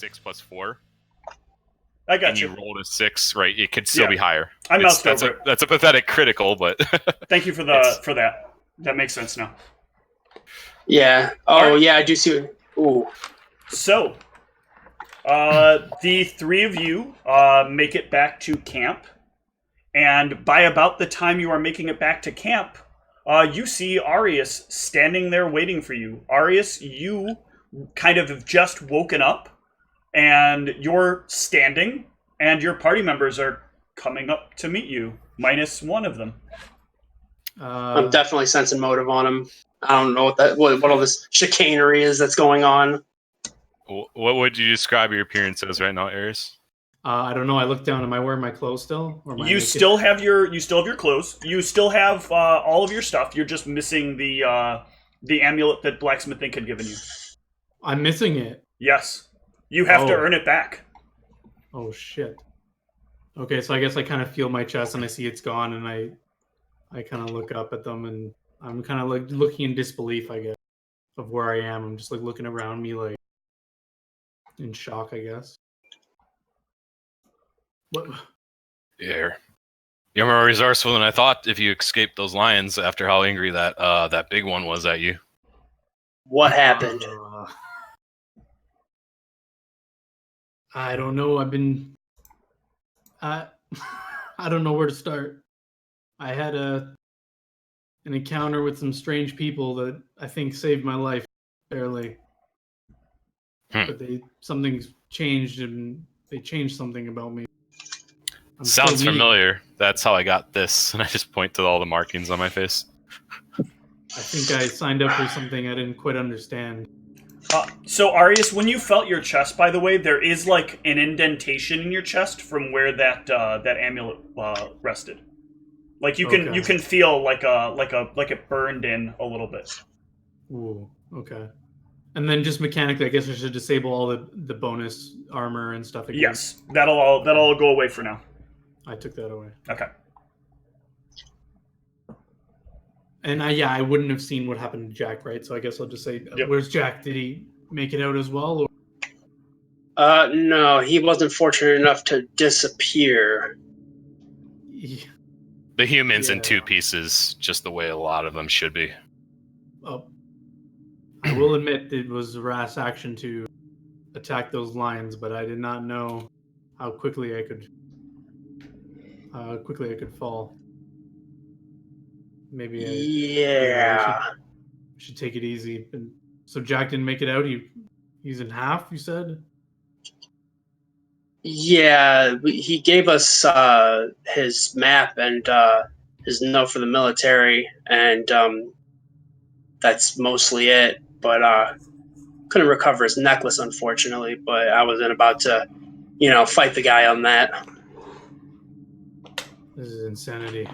d6 plus 4. I got and you. you rolled a 6, right? It could still be higher. I moused over it. That's a pathetic critical, but thank you for that. That makes sense now. Yeah. Oh, yeah, I do see. Ooh. So, the three of you make it back to camp, and by about the time you are making it back to camp, you see Arius standing there waiting for you. Arius, you kind of have just woken up, and you're standing, and your party members are coming up to meet you, minus one of them. I'm definitely sensing motive on him. I don't know what all this chicanery is that's going on. What would you describe your appearance as right now, Aris? I don't know. I look down. Am I wearing my clothes still? Or you still have your clothes. You still have all of your stuff. You're just missing the amulet that Blacksmith Inc. had given you. I'm missing it. Yes. You have to earn it back. Oh, shit. Okay, so I guess I kind of feel my chest and I see it's gone, and I kind of look up at them, and I'm kind of like looking in disbelief, I guess, of where I am. I'm just like looking around me, like in shock, I guess. What? Yeah. You're more resourceful than I thought if you escaped those lions after how angry that big one was at you. What happened? I don't know. I don't know where to start. I had an encounter with some strange people that I think saved my life, barely. But something's changed, and they changed something about me. Sounds familiar. That's how I got this, and I just point to all the markings on my face. I think I signed up for something I didn't quite understand. So Arius, when you felt your chest, by the way, there is like an indentation in your chest from where that amulet rested. Like you can feel like it burned in a little bit. Ooh, okay. And then just mechanically, I guess I should disable all the bonus armor and stuff again. Yes, that'll all go away for now. I took that away. Okay. And I wouldn't have seen what happened to Jack, right? So I guess I'll just say, Where's Jack? Did he make it out as well? Or? No, he wasn't fortunate enough to disappear. Yeah. The human's in two pieces, just the way a lot of them should be. Oh. I will admit it was a rash action to attack those lions, but I did not know how quickly I could fall. Maybe I should take it easy. And so Jack didn't make it out. He's in half, you said? Yeah, he gave us his map and his note for the military, and that's mostly it. But couldn't recover his necklace, unfortunately. But I wasn't about to, fight the guy on that. This is insanity.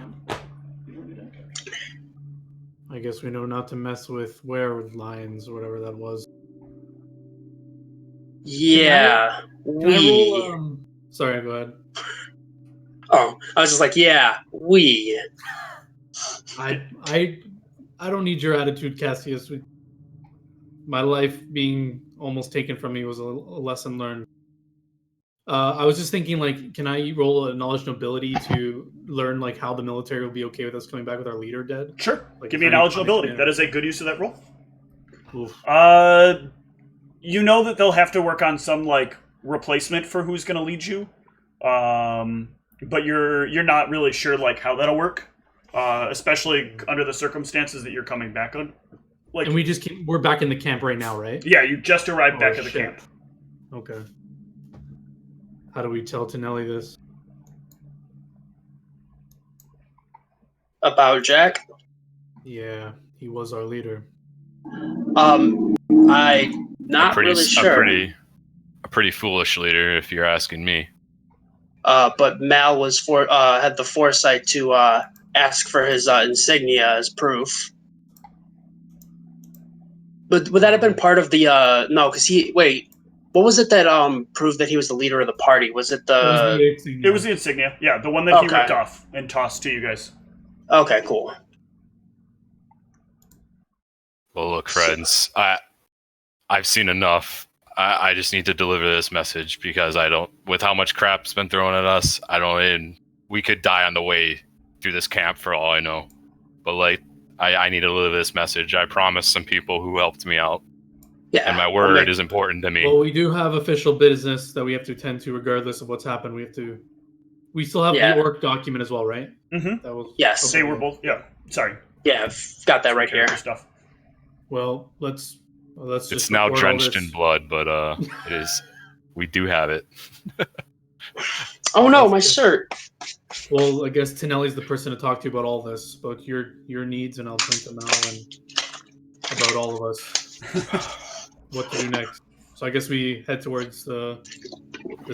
I guess we know not to mess with lions or whatever that was. Yeah. Sorry, go ahead. Oh, I was just like, we. I don't need your attitude, Cassius. My life being almost taken from me was a lesson learned. I was just thinking, like, can I roll a knowledge nobility to learn, like, how the military will be okay with us coming back with our leader dead? Sure. Like, give me a knowledge nobility. That is a good use of that roll. Oof. You know that they'll have to work on some, like, replacement for who's going to lead you. But you're not really sure, like, how that'll work. Especially under the circumstances that you're coming back on. Like, and we're back in the camp right now, right? Yeah, you just arrived back at the camp. Okay. How do we tell Tonelli this? About Jack? Yeah, he was our leader. I'm not really sure. A pretty foolish leader, if you're asking me. But Mal was had the foresight to ask for his insignia as proof. But would that have been part of the no? Because what was it that proved that he was the leader of the party? Was it It was the insignia. Yeah, the one that he ripped off and tossed to you guys. Okay, cool. Well, look, friends, I've seen enough. I just need to deliver this message because with how much crap's been thrown at us, we could die on the way through this camp for all I know. But like, I need to deliver this message. I promised some people who helped me out. Yeah. And my word is important to me. Well, we do have official business that we have to attend to regardless of what's happened. We still have the orc document as well, right? Mm-hmm. That was Yes. They were both. Yeah. Sorry. Yeah, I've got that right here. Stuff. Well, let's It's just now record all drenched this. in blood, but it is. We do have it. Oh no, my shirt. Well, I guess Tinelli's the person to talk to about all this, about your needs, and I'll think to Mal and about all of us what to do next. So I guess we head towards the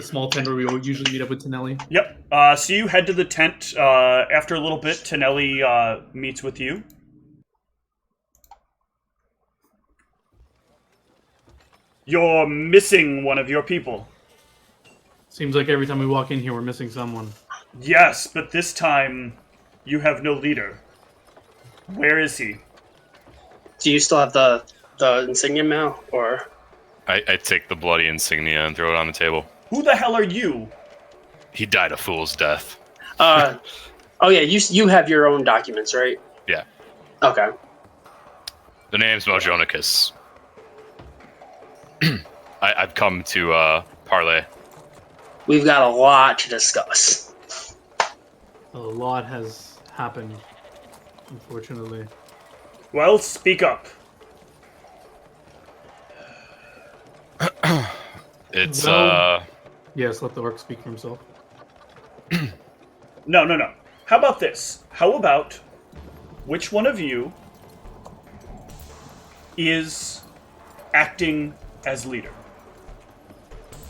small tent where we usually meet up with Tinelli. Yep. So you head to the tent. After a little bit, Tinelli meets with you. You're missing one of your people. Seems like every time we walk in here, we're missing someone. Yes, but this time you have no leader. Where is he? Do you still have the insignia, Mal? Or I take the bloody insignia and throw it on the table. Who the hell are you? He died a fool's death. oh yeah, you have your own documents, right? Yeah. Okay. The name's Mojonicus. I've come to parlay. We've got a lot to discuss. A lot has happened, unfortunately. Well, speak up. It's Yes, let the orc speak for himself. No. How about this? How about which one of you is acting as leader?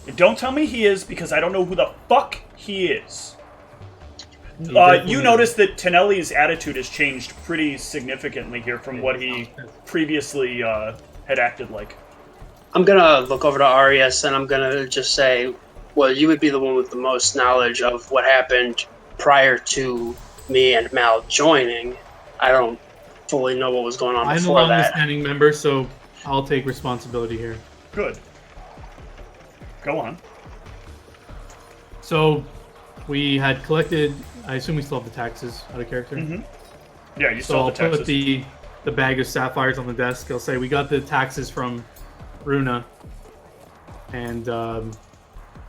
And don't tell me he is, because I don't know who the fuck he is. You notice that Tinelli's attitude has changed pretty significantly here from what he previously had acted like. I'm gonna look over to Arias and I'm gonna just say, well, you would be the one with the most knowledge of what happened prior to me and Mal joining. I don't fully know what was going on I'm before a that. standing member, so I'll take responsibility here. Good. Go on. So, we had collected. I assume we still have the taxes out of character. Mm-hmm. Yeah, you So saw I'll the taxes. put the bag of sapphires on the desk. I'll say we got the taxes from Runa, and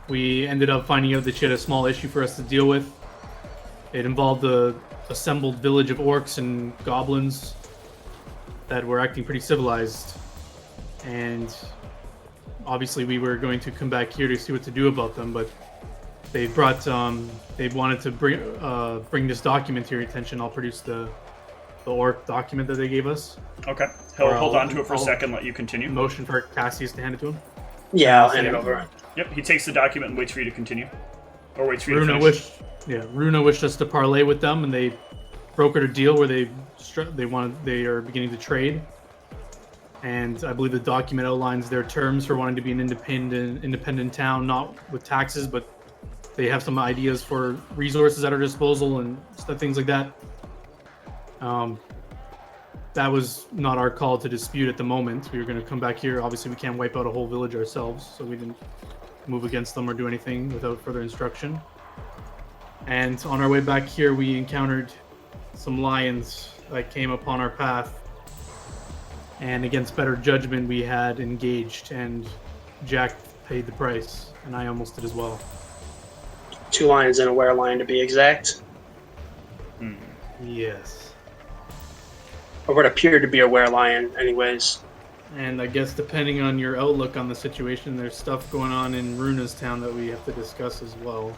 we ended up finding out that she had a small issue for us to deal with. It involved the assembled village of orcs and goblins that were acting pretty civilized, and obviously we were going to come back here to see what to do about them, but they brought they wanted to bring this document to your attention. I'll produce the orc document that they gave us. Okay. Hold on to it for a second, let you continue. Motion for Cassius to hand it to him. Yeah, I'll hand it over. Yep, he takes the document and waits for you to continue. Or waits for you to Runa finish. Runa wished us to parlay with them, and they brokered a deal where they are beginning to trade. And I believe the document outlines their terms for wanting to be an independent town, not with taxes, but they have some ideas for resources at our disposal and things like that. That was not our call to dispute at the moment. We were going to come back here. Obviously, we can't wipe out a whole village ourselves, so we didn't move against them or do anything without further instruction. And on our way back here, we encountered some lions that came upon our path. And against better judgment, we had engaged, and Jack paid the price, and I almost did as well. 2 lions and a were-lion to be exact. Yes. Or what appeared to be a were-lion, anyways. And I guess depending on your outlook on the situation, there's stuff going on in Runa's town that we have to discuss as well.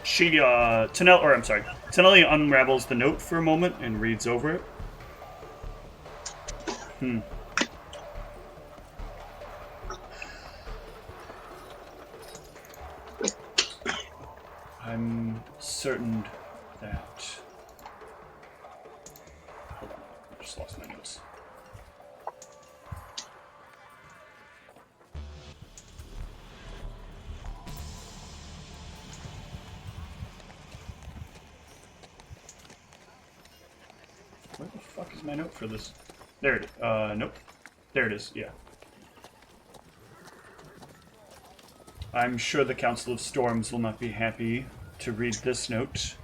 Tinelli unravels the note for a moment and reads over it. I'm certain that... Hold on, I just lost my notes. Where the fuck is my note for this? There it is. Nope. There it is, yeah. I'm sure the Council of Storms will not be happy to read this note.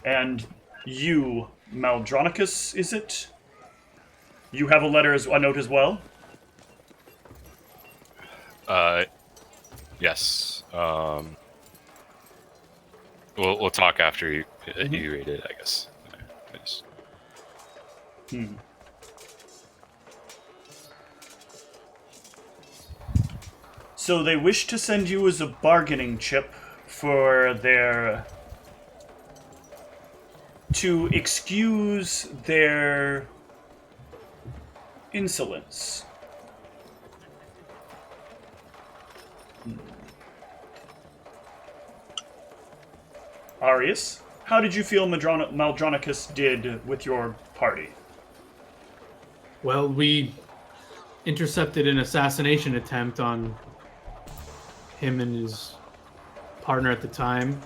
And you, Maldronicus, is it? You have a note as well? Yes. We'll talk after you read it, I guess. So they wish to send you as a bargaining chip for to excuse their insolence. Arius, how did you feel Maldronicus did with your party? Well, we intercepted an assassination attempt on him and his partner at the time,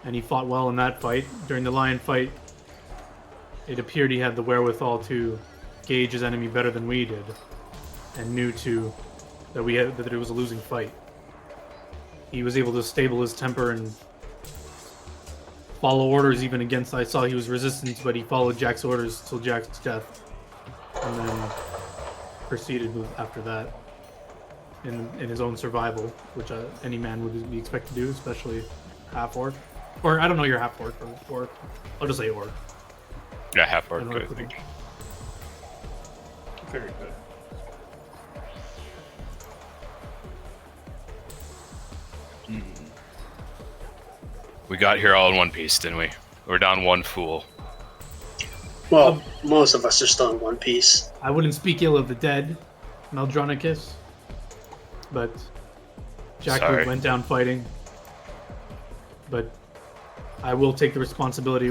and he fought well in that fight. During the lion fight, it appeared he had the wherewithal to gauge his enemy better than we did, and knew that it was a losing fight. He was able to stable his temper and follow orders even against. I saw he was resistant, but he followed Jack's orders till Jack's death, and then proceeded after that in his own survival, which any man would be expected to do, especially half orc. Or I don't know your half orc or I'll just say orc. Yeah, half orc. I think. Very good. We got here all in one piece, didn't we? We're down one fool. Well, most of us are still in one piece. I wouldn't speak ill of the dead, Maldronicus, but Jack went down fighting. But I will take the responsibility.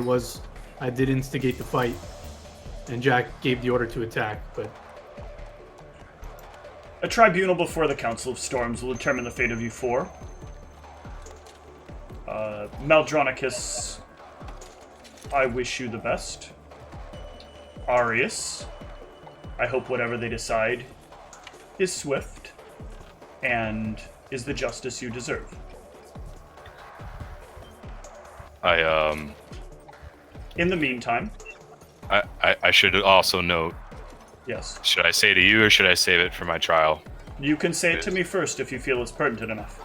I did instigate the fight, and Jack gave the order to attack, but... A tribunal before the Council of Storms will determine the fate of you four. Maldronicus, I wish you the best. Arius, I hope whatever they decide is swift and is the justice you deserve. In the meantime... I should also note... Yes. Should I say to you, or should I save it for my trial? You can say it to me first if you feel it's pertinent enough.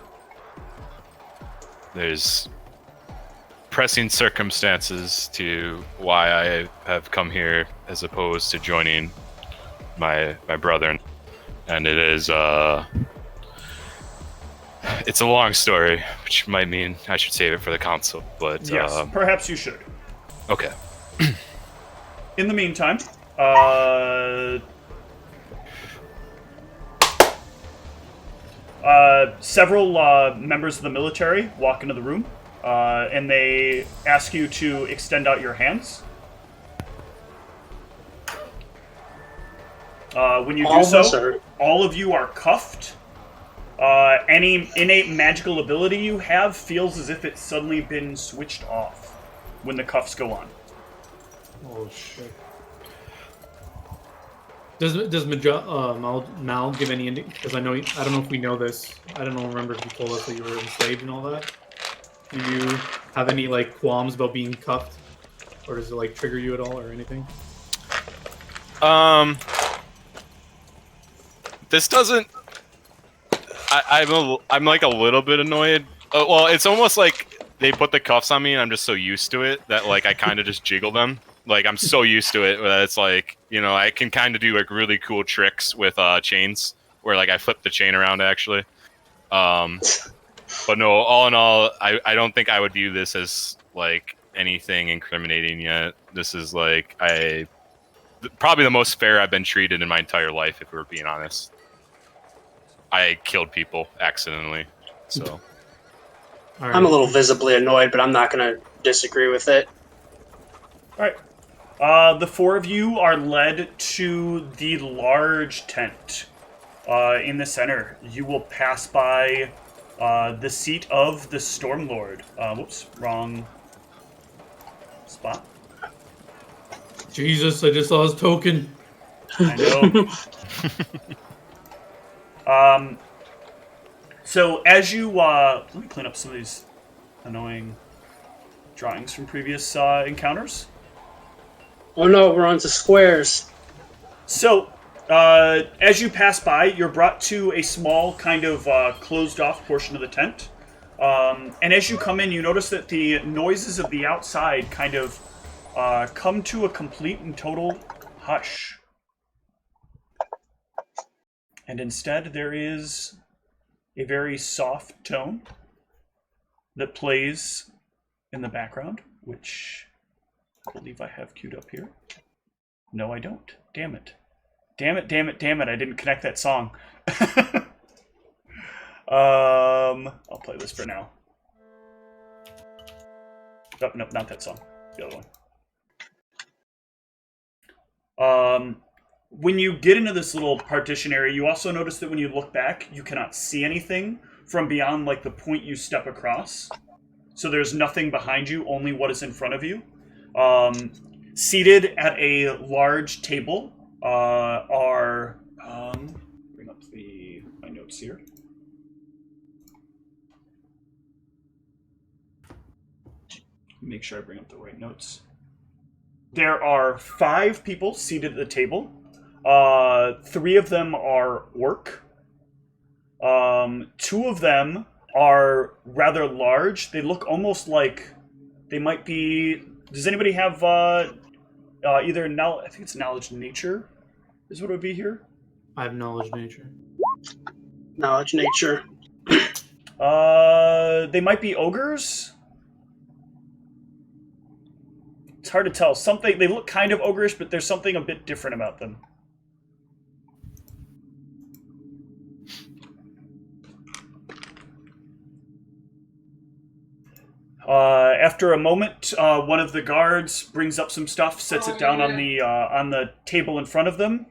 There's pressing circumstances to why I have come here as opposed to joining my brethren, and it is it's a long story, which might mean I should save it for the council. But yes, perhaps you should. Okay. In the meantime, several members of the military walk into the room, and they ask you to extend out your hands. When you do so, all of you are cuffed. Any innate magical ability you have feels as if it's suddenly been switched off when the cuffs go on. Oh shit. Does Mal give any because I don't know if we know this. I don't remember if you told us that you were enslaved and all that. Do you have any qualms about being cuffed, or does it trigger you at all or anything? This doesn't. I'm a little bit annoyed. Well, it's almost like they put the cuffs on me, and I'm just so used to it that I kind of just jiggle them. I'm so used to it that it's I can kind of do really cool tricks with chains where I flip the chain around actually. But no, all in all, I don't think I would view this as anything incriminating yet. This is probably the most fair I've been treated in my entire life, if we're being honest. I killed people accidentally, so. Right. I'm a little visibly annoyed, but I'm not going to disagree with it. All right. The four of you are led to the large tent in the center. You will pass by the seat of the Stormlord. Whoops, wrong spot. Jesus, I just saw his token. I know. So as you let me clean up some of these annoying drawings from previous encounters. Oh no, we're on to squares. So, as you pass by, you're brought to a small, kind of closed-off portion of the tent. And as you come in, you notice that the noises of the outside kind of come to a complete and total hush. And instead, there is a very soft tone that plays in the background, which I believe I have queued up here. No, I don't. Damn it. Damn it, damn it, damn it. I didn't connect that song. I'll play this for now. Oh, nope, not that song. The other one. When you get into this little partition area, you also notice that when you look back, you cannot see anything from beyond like the point you step across. So there's nothing behind you, only what is in front of you. Seated at a large table are bring up my notes here. Make sure I bring up the right notes. There are 5 people seated at the table. 3 of them are orc. 2 of them are rather large. They look almost like they might be. Does anybody have either now? I think it's knowledge nature, is what it would be here. I have knowledge nature. Knowledge nature. They might be ogres. It's hard to tell. Something they look kind of ogreish, but there's something a bit different about them. After a moment, one of the guards brings up some stuff, sets it down on the table in front of them,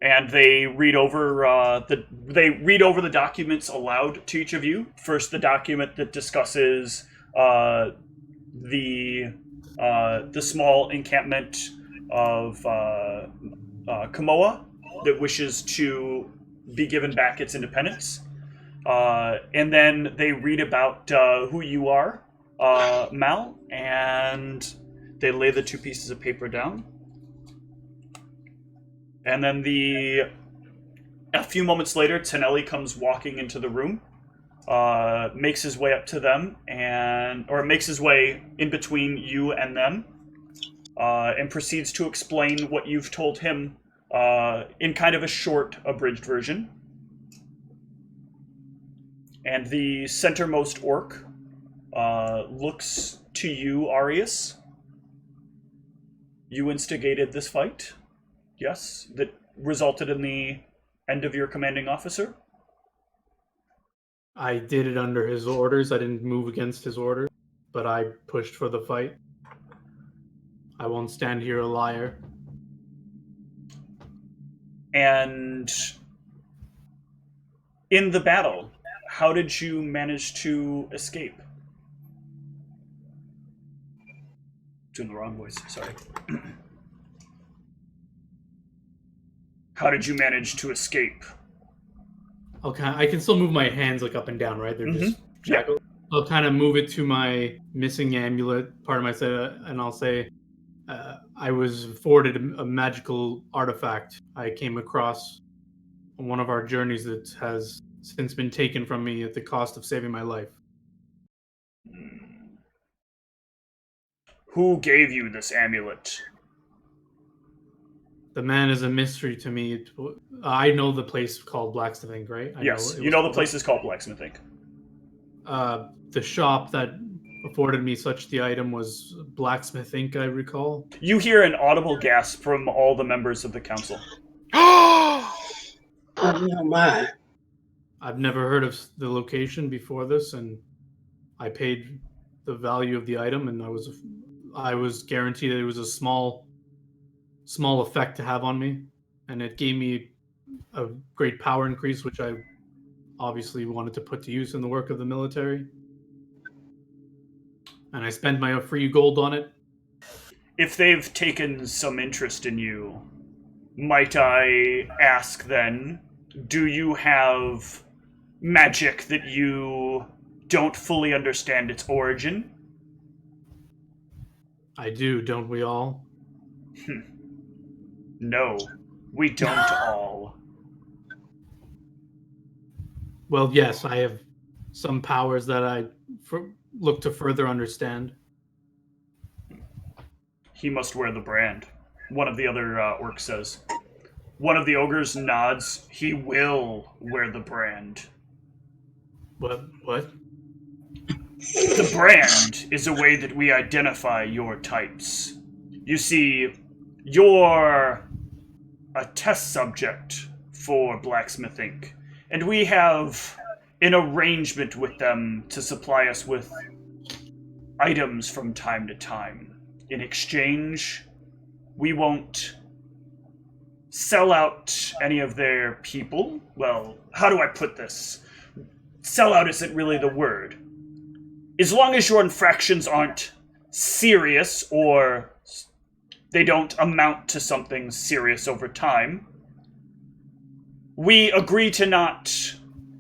and they read over the documents aloud to each of you. First, the document that discusses the small encampment of Kamoa that wishes to be given back its independence. And then they read about who you are, Mal, and they lay the 2 pieces of paper down. And then a few moments later, Tonelli comes walking into the room, makes his way up to them, or makes his way in between you and them, and proceeds to explain what you've told him in kind of a short, abridged version. And the centermost orc looks to you, Arius. You instigated this fight, yes, that resulted in the end of your commanding officer? I did it under his orders. I didn't move against his orders, but I pushed for the fight. I won't stand here a liar. And in the battle, how did you manage to escape? Doing the wrong voice, sorry. How did you manage to escape? Okay, I can still move my hands like up and down, right? They're just shackled. Yeah. I'll kind of move it to my missing amulet part of my set, and I'll say, I was afforded a magical artifact I came across on one of our journeys that has since been taken from me at the cost of saving my life. Who gave you this amulet? The man is a mystery to me. I know the place called Blacksmith Inc., right? Yes, you know the place is called Blacksmith Inc. The shop that afforded me such the item was Blacksmith Inc., I recall. You hear an audible gasp from all the members of the council. Oh my. I've never heard of the location before this, and I paid the value of the item, and I was guaranteed that it was a small effect to have on me, and it gave me a great power increase, which I obviously wanted to put to use in the work of the military. And I spent my free gold on it. If they've taken some interest in you, might I ask then Do you have magic that you don't fully understand its origin? I do, don't we all? No, we don't all. Well, yes, I have some powers that I look to further understand. He must wear the brand. One of the other orcs says. One of the ogres nods. He will wear the brand. What? The brand is a way that we identify your types. You see, you're a test subject for Blacksmith Inc., and we have an arrangement with them to supply us with items from time to time. In exchange, we won't sell out any of their people. Well, how do I put this? Sell out isn't really the word. As long as your infractions aren't serious or they don't amount to something serious over time, we agree to not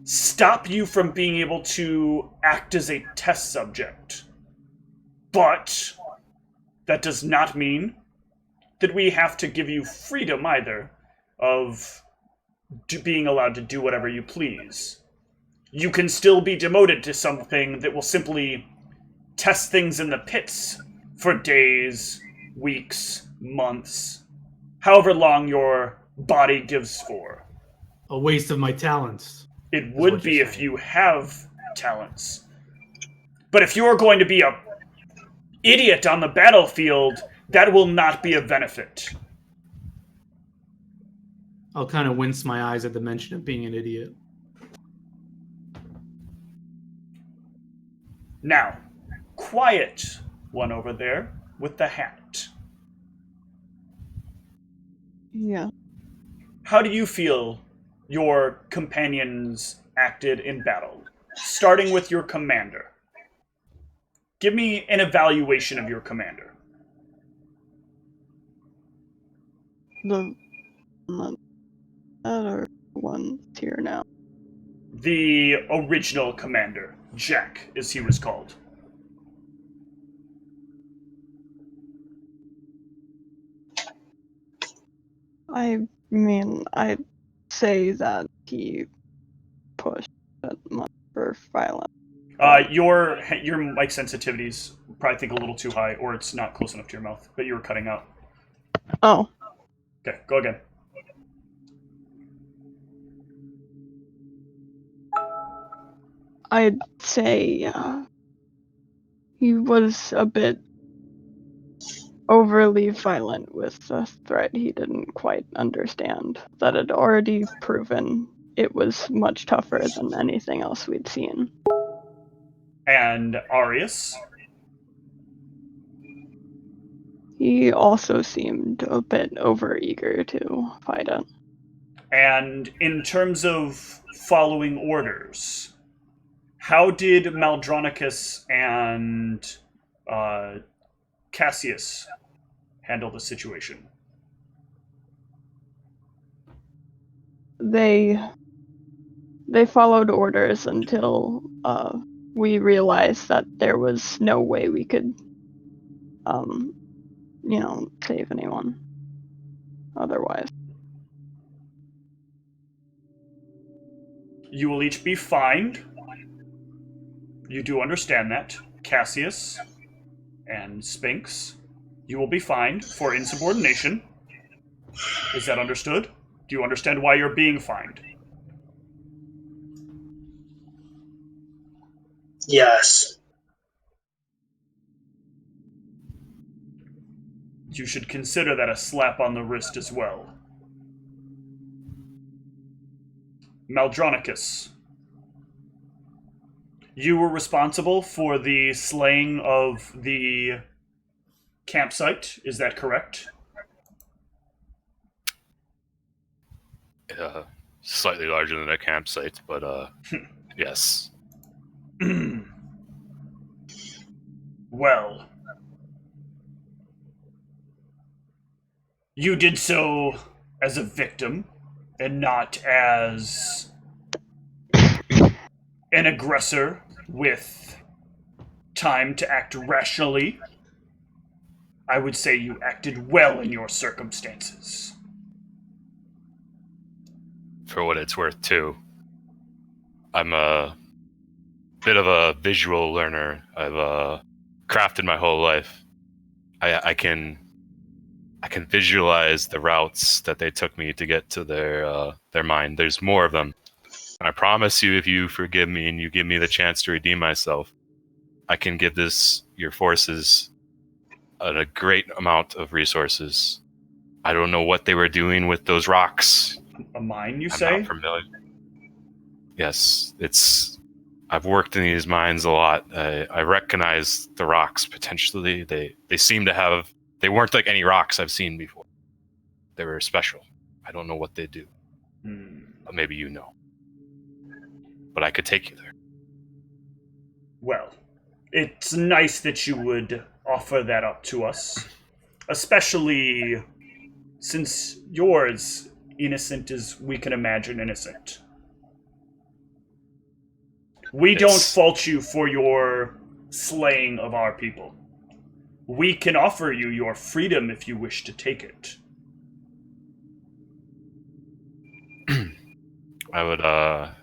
stop you from being able to act as a test subject. But that does not mean that we have to give you freedom either of being allowed to do whatever you please. You can still be demoted to something that will simply test things in the pits for days, weeks, months, however long your body gives for. A waste of my talents. It would be if you have talents. But if you're going to be a idiot on the battlefield, that will not be a benefit. I'll kind of wince my eyes at the mention of being an idiot. Now, quiet one over there with the hat. Yeah. How do you feel your companions acted in battle? Starting with your commander. Give me an evaluation of your commander. The other one's here now. The original commander, Jack, as he was called. I mean, I'd say that he pushed it much for violence. Your mic sensitivity's probably think a little too high, or it's not close enough to your mouth, but you were cutting out. Oh. Okay, go again. I'd say he was a bit overly violent with a threat he didn't quite understand, that had already proven it was much tougher than anything else we'd seen. And Arius? He also seemed a bit overeager to fight it. And in terms of following orders, how did Maldronicus and Cassius handle the situation? They followed orders until we realized that there was no way we could, save anyone otherwise. You will each be fined. You do understand that. Cassius and Sphinx, you will be fined for insubordination. Is that understood? Do you understand why you're being fined? Yes. You should consider that a slap on the wrist as well. Maldronicus, you were responsible for the slaying of the campsite, is that correct? Slightly larger than a campsite, but yes. Well, you did so as a victim, and not as an aggressor with time to act rationally, I would say you acted well in your circumstances. For what it's worth, too. I'm a bit of a visual learner. I've crafted my whole life. I can visualize the routes that they took me to get to their mine. There's more of them. And I promise you, if you forgive me and you give me the chance to redeem myself, I can give your forces a great amount of resources. I don't know what they were doing with those rocks. A mine, you I'm say? not familiar. Yes, I've worked in these mines a lot. I recognize the rocks potentially. They seem to have. They weren't like any rocks I've seen before. They were special. I don't know what they do. But maybe you know. But I could take you there. Well, it's nice that you would offer that up to us. Especially since you're as innocent as we can imagine innocent. We don't fault you for your slaying of our people. We can offer you your freedom if you wish to take it. I would I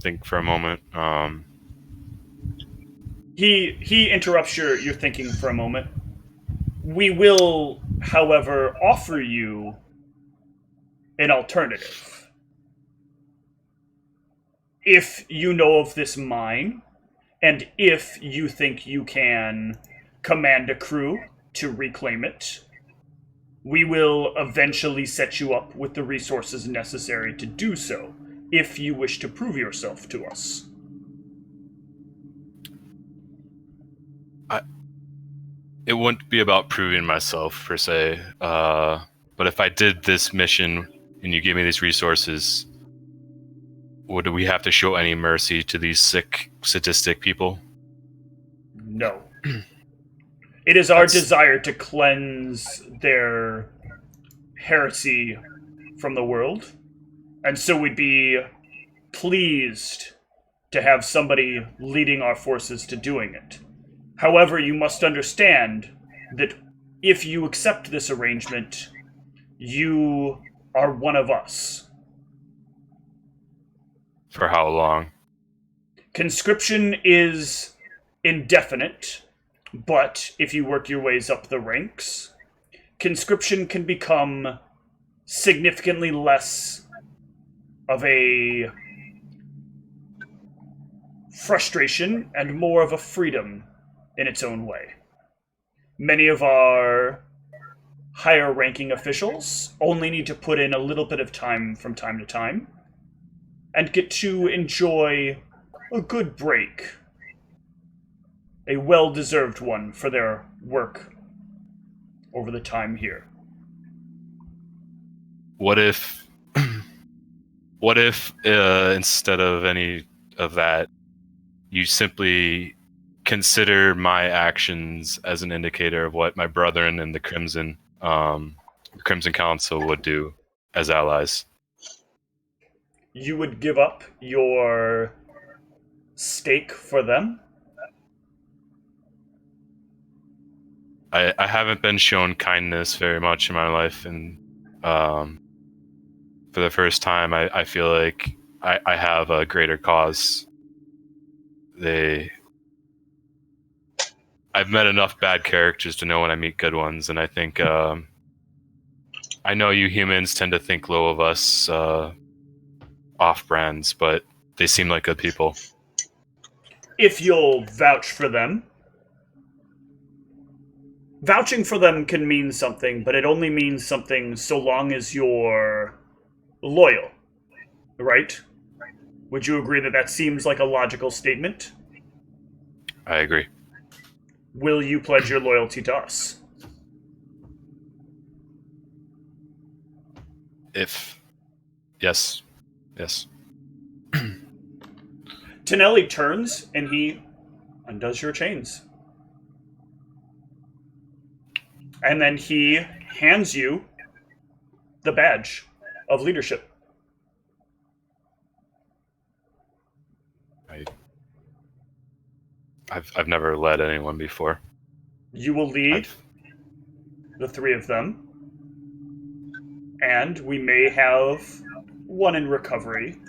think for a moment. He interrupts your thinking for a moment. We will, however, offer you an alternative. If you know of this mine, and if you think you can command a crew to reclaim it, we will eventually set you up with the resources necessary to do so, if you wish to prove yourself to us. It wouldn't be about proving myself, per se. But if I did this mission and you give me these resources, would we have to show any mercy to these sick, sadistic people? No. It is our desire to cleanse their heresy from the world, and so we'd be pleased to have somebody leading our forces to doing it. However, you must understand that if you accept this arrangement, you are one of us. For how long? Conscription is indefinite, but if you work your ways up the ranks, conscription can become significantly less of a frustration and more of a freedom in its own way. Many of our higher ranking officials only need to put in a little bit of time from time to time and get to enjoy a good break, a well-deserved one for their work over the time here. What if instead of any of that, you simply consider my actions as an indicator of what my brethren in the Crimson Council would do as allies? You would give up your stake for them? I haven't been shown kindness very much in my life, and for the first time, I feel like I have a greater cause. I've met enough bad characters to know when I meet good ones, and I think I know you humans tend to think low of us off-brands, but they seem like good people. If you'll vouch for them. Vouching for them can mean something, but it only means something so long as you're loyal, right? Would you agree that that seems like a logical statement? I agree. Will you pledge your loyalty to us? Yes. Tonelli turns and he undoes your chains. And then he hands you the badge. of leadership. I've never led anyone before. You will lead the 3 of them, and we may have one in recovery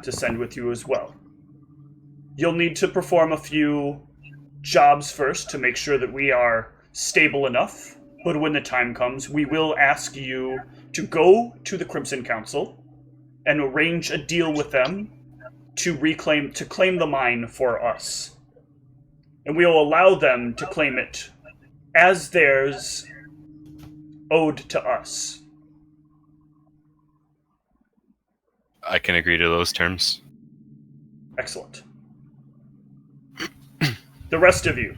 to send with you as well. You'll need to perform a few jobs first to make sure that we are stable enough, but when the time comes, we will ask you to go to the Crimson Council and arrange a deal with them to claim the mine for us. And we will allow them to claim it as theirs, owed to us. I can agree to those terms. Excellent. The rest of you.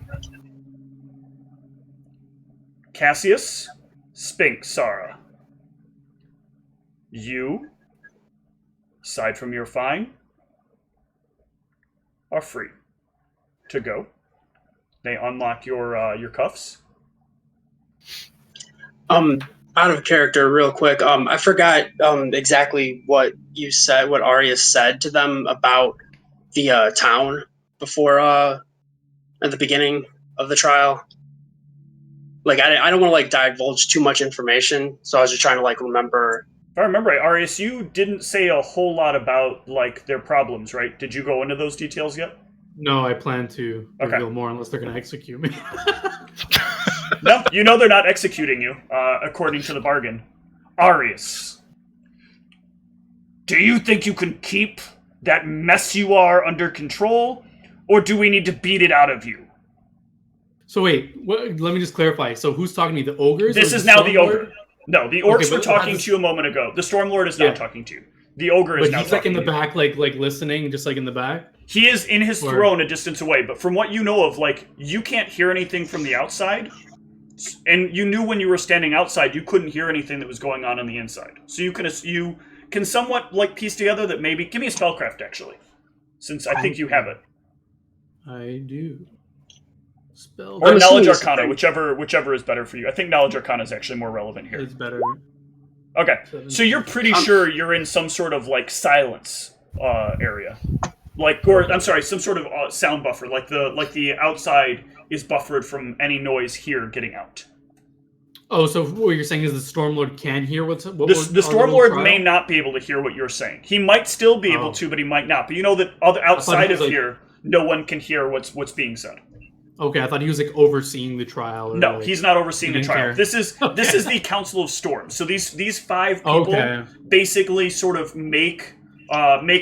Cassius, Spink, Sara. You, aside from your fine, are free to go. They unlock your cuffs. Out of character, real quick. I forgot exactly what you said, what Arius said to them about the town before at the beginning of the trial. Like, I don't want to like divulge too much information, so I was just trying to like remember. If I remember right, Arius, you didn't say a whole lot about like their problems, right? Did you go into those details yet? No, I plan to reveal more unless they're going to execute me. No, you know they're not executing you, according to the bargain. Arius, do you think you can keep that mess you are under control, or do we need to beat it out of you? So wait, let me just clarify. So who's talking to me? The ogres? This is now the ogre. No, the orcs were talking to you a moment ago. The Stormlord is not talking to you. The ogre is now talking to you. But he's like in the back, like listening, just like in the back? He is in his throne a distance away, but from what you know of, like, you can't hear anything from the outside. And you knew when you were standing outside, you couldn't hear anything that was going on the inside. So you can somewhat like piece together that maybe... Give me a spellcraft, actually, since I think you have it. I do. Or Knowledge Arcana, whichever is better for you. I think Knowledge Arcana is actually more relevant here. It's better. Okay, so you're pretty sure you're in some sort of, like, silence area. Like, or, I'm sorry, some sort of sound buffer. Like the outside is buffered from any noise here getting out. Oh, so what you're saying is the Stormlord can hear what the Stormlord may not be able to hear what you're saying. He might still be able to, but he might not. But you know that outside of here, no one can hear what's being said. Okay, I thought he was like overseeing the trial. Or no, like, he's not overseeing the trial. This is the Council of Storms. So these five people basically sort of make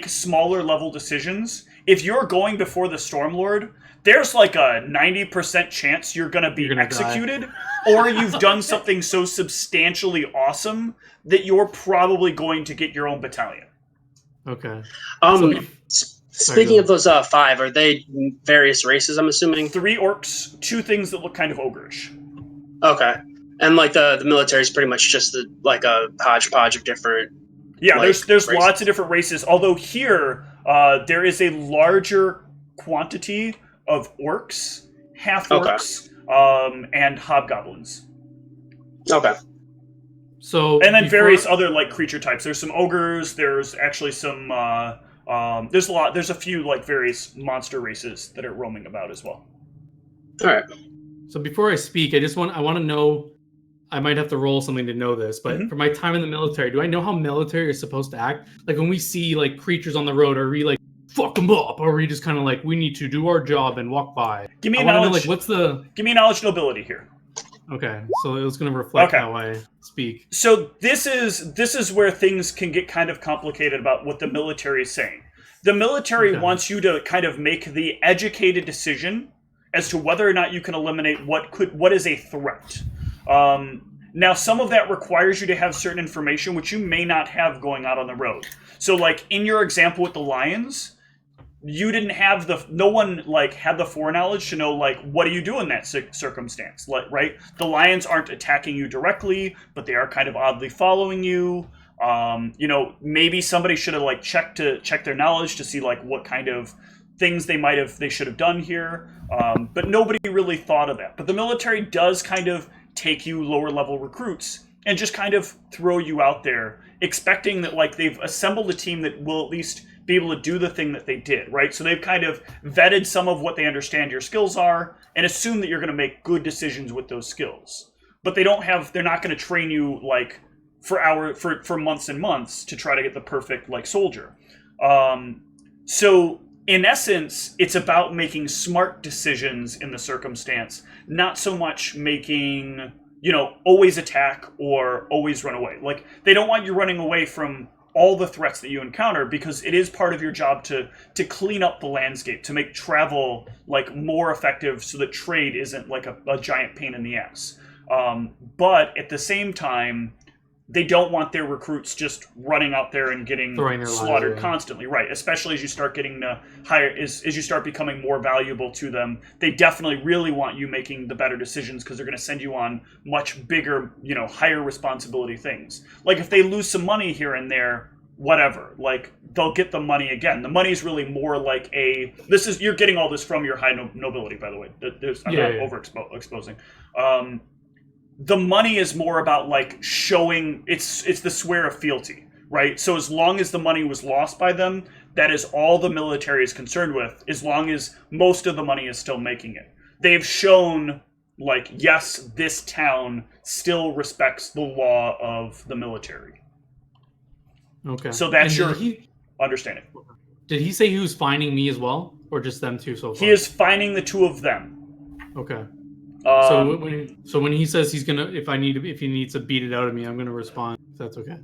smaller level decisions. If you're going before the Stormlord, there's like a 90% chance you're going to be executed, or you've done something so substantially awesome that you're probably going to get your own battalion. Okay. Speaking of those five, are they various races, I'm assuming? 3 orcs, 2 things that look kind of ogreish. Okay. And like the military is pretty much just a hodgepodge of different... Yeah, there's lots of different races, although here there is a larger quantity of orcs, half-orcs, and hobgoblins. Okay. So and then various other like creature types. There's some ogres, there's actually some... there's a few like various monster races that are roaming about as well. All right. So before I speak, I want to know. I might have to roll something to know this, but for my time in the military, do I know how military is supposed to act? Like when we see like creatures on the road, are we like fuck them up, or are we just kind of like we need to do our job and walk by? Give me a knowledge. Give me a knowledge nobility here. Okay, so it was going to reflect how I speak. So this is where things can get kind of complicated about what the military is saying. The military wants you to kind of make the educated decision as to whether or not you can eliminate what is a threat. Now, some of that requires you to have certain information which you may not have going out on the road. So, like in your example with the lions, you didn't have no one like had the foreknowledge to know like what do you do in that circumstance, like, right? The lions aren't attacking you directly, but they are kind of oddly following you. Maybe somebody should have like checked their knowledge to see like what kind of things they should have done here. But nobody really thought of that. But the military does kind of take you lower level recruits and just kind of throw you out there, expecting that like they've assembled a team that will at least be able to do the thing that they did, right? So they've kind of vetted some of what they understand your skills are and assume that you're going to make good decisions with those skills. But they're not going to train you like for months and months to try to get the perfect like soldier. So in essence, it's about making smart decisions in the circumstance, not so much making, always attack or always run away. Like, they don't want you running away from all the threats that you encounter, because it is part of your job to clean up the landscape, to make travel like more effective so that trade isn't like a giant pain in the ass. But at the same time, they don't want their recruits just running out there and getting slaughtered constantly, right? Especially as you start getting as you start becoming more valuable to them. They definitely really want you making the better decisions, because they're going to send you on much bigger, higher responsibility things. Like if they lose some money here and there, whatever, like they'll get the money again. The money is really more like you're getting all this from your high nobility, by the way. I'm not overexposing. The money is more about like showing it's the swear of fealty, right? So as long as the money was lost by them, that is all the military is concerned with, as long as most of the money is still making it. They've shown like, yes, this town still respects the law of the military. Okay. So that's your understanding. Did he say he was finding me as well, or just them two so far? He is finding the two of them. Okay. So when he says he's gonna, if he needs to beat it out of me, I'm gonna respond. If that's okay.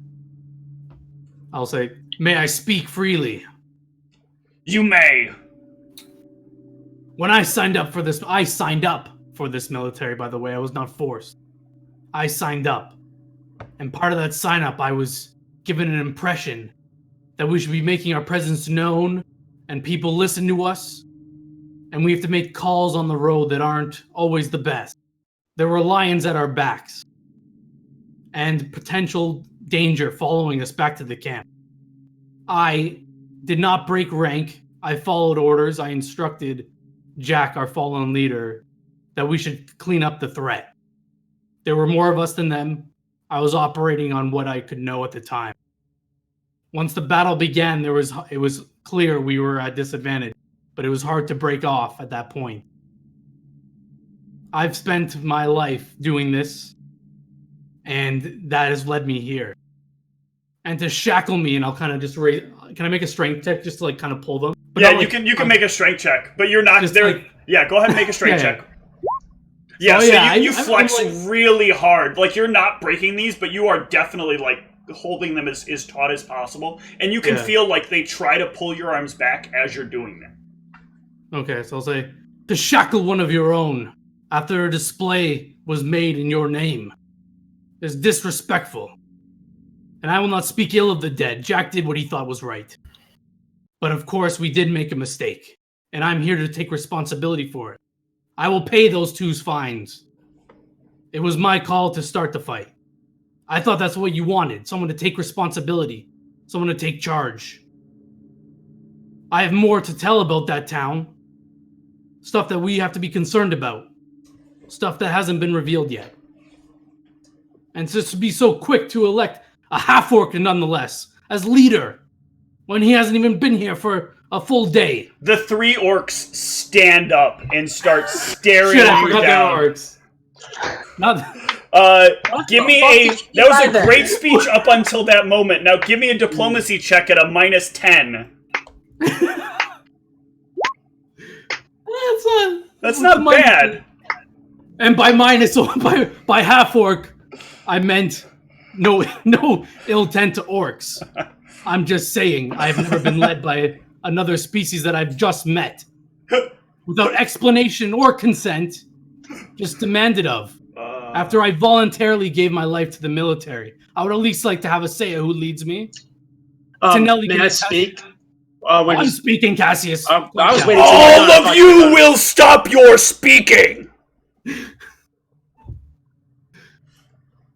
I'll say, "May I speak freely?" You may. When I signed up for this military. By the way, I was not forced. I signed up, and part of that sign up, I was given an impression that we should be making our presence known, and people listen to us. And we have to make calls on the road that aren't always the best. There were lions at our backs, and potential danger following us back to the camp. I did not break rank. I followed orders. I instructed Jack, our fallen leader, that we should clean up the threat. There were more of us than them. I was operating on what I could know at the time. Once the battle began, it was clear we were at disadvantage. But it was hard to break off at that point. I've spent my life doing this, and that has led me here. And to shackle me, and I'll kind of just raise. Can I make a strength check just to like kind of pull them? But yeah, you can make a strength check, but you're not there. Like, yeah, go ahead and make a strength check. Yeah, you flex really hard. Like, you're not breaking these, but you are definitely like holding them as taut as possible, and you can feel like they try to pull your arms back as you're doing that. Okay, so I'll say, to shackle one of your own after a display was made in your name is disrespectful. And I will not speak ill of the dead. Jack did what he thought was right. But of course, we did make a mistake. And I'm here to take responsibility for it. I will pay those two's fines. It was my call to start the fight. I thought that's what you wanted. Someone to take responsibility. Someone to take charge. I have more to tell about that town. Stuff that we have to be concerned about. Stuff that hasn't been revealed yet. And just to be so quick to elect a half-orc nonetheless as leader when he hasn't even been here for a full day. The three orcs stand up and start staring I you forgot down. Orcs. Give me that was a great speech up until that moment. Now give me a diplomacy check at a -10. That's not bad. And by by half orc, I meant no ill intent to orcs. I'm just saying I've never been led by another species that I've just met without explanation or consent, just demanded of. After I voluntarily gave my life to the military, I would at least like to have a say of who leads me. May I speak? I'm speaking, Cassius. I was waiting. All of you will stop your speaking.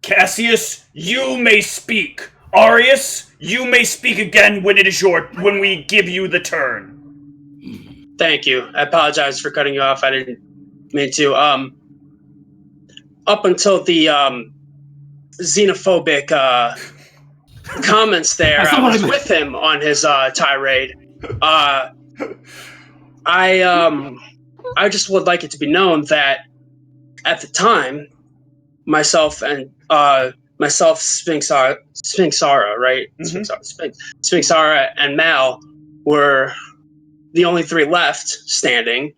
Cassius, you may speak. Arius, you may speak again when when we give you the turn. Thank you. I apologize for cutting you off. I didn't mean to. Up until the xenophobic comments there. I was with him on his tirade. I just would like it to be known that at the time, myself, Sphinxara, right? Mm-hmm. Sphinxara and Mal were the only three left standing.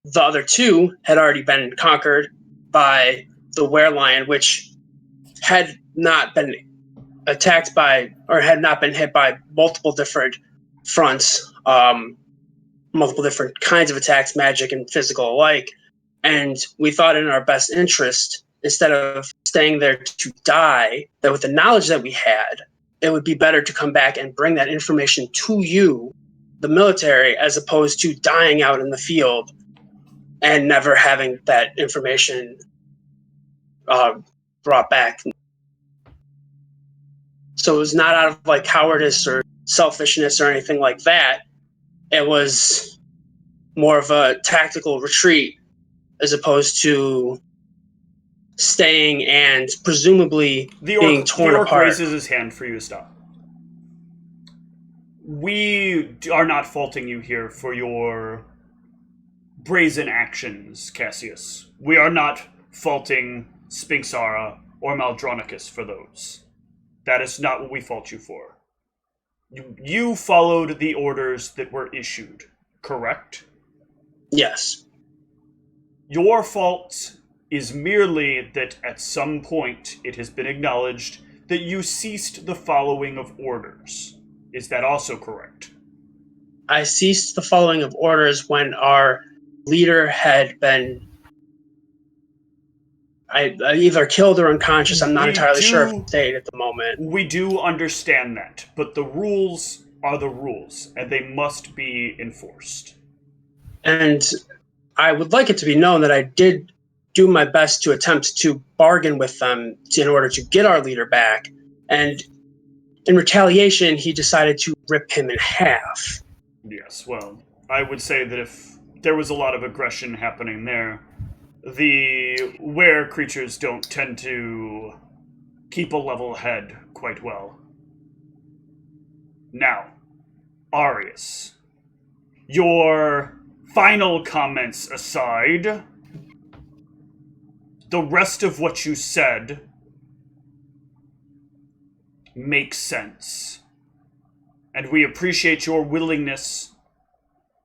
The other two had already been conquered by the werelion, which had not been attacked by, or had not been hit by multiple different fronts, multiple different kinds of attacks, magic and physical alike. And we thought in our best interest, instead of staying there to die, that with the knowledge that we had, it would be better to come back and bring that information to you, the military, as opposed to dying out in the field and never having that information brought back. So it was not out of like cowardice or selfishness or anything like that. It was more of a tactical retreat as opposed to staying and presumably being torn the orc apart. raises his hand for you to stop. We are not faulting you here for your brazen actions, Cassius. We are not faulting Sphinxara or Maldronicus for those. That is not what we fault you for. You followed the orders that were issued, correct? Yes. Your fault is merely that at some point it has been acknowledged that you ceased the following of orders. Is that also correct? I ceased the following of orders when our leader had been either killed or unconscious. I'm not entirely sure of the date at the moment. We do understand that, but the rules are the rules, and they must be enforced. And I would like it to be known that I did do my best to attempt to bargain with them in order to get our leader back. And in retaliation, he decided to rip him in half. Yes, well, I would say that if there was a lot of aggression happening there, the were creatures don't tend to keep a level head quite well. Now, Arius, your final comments aside, the rest of what you said makes sense. And we appreciate your willingness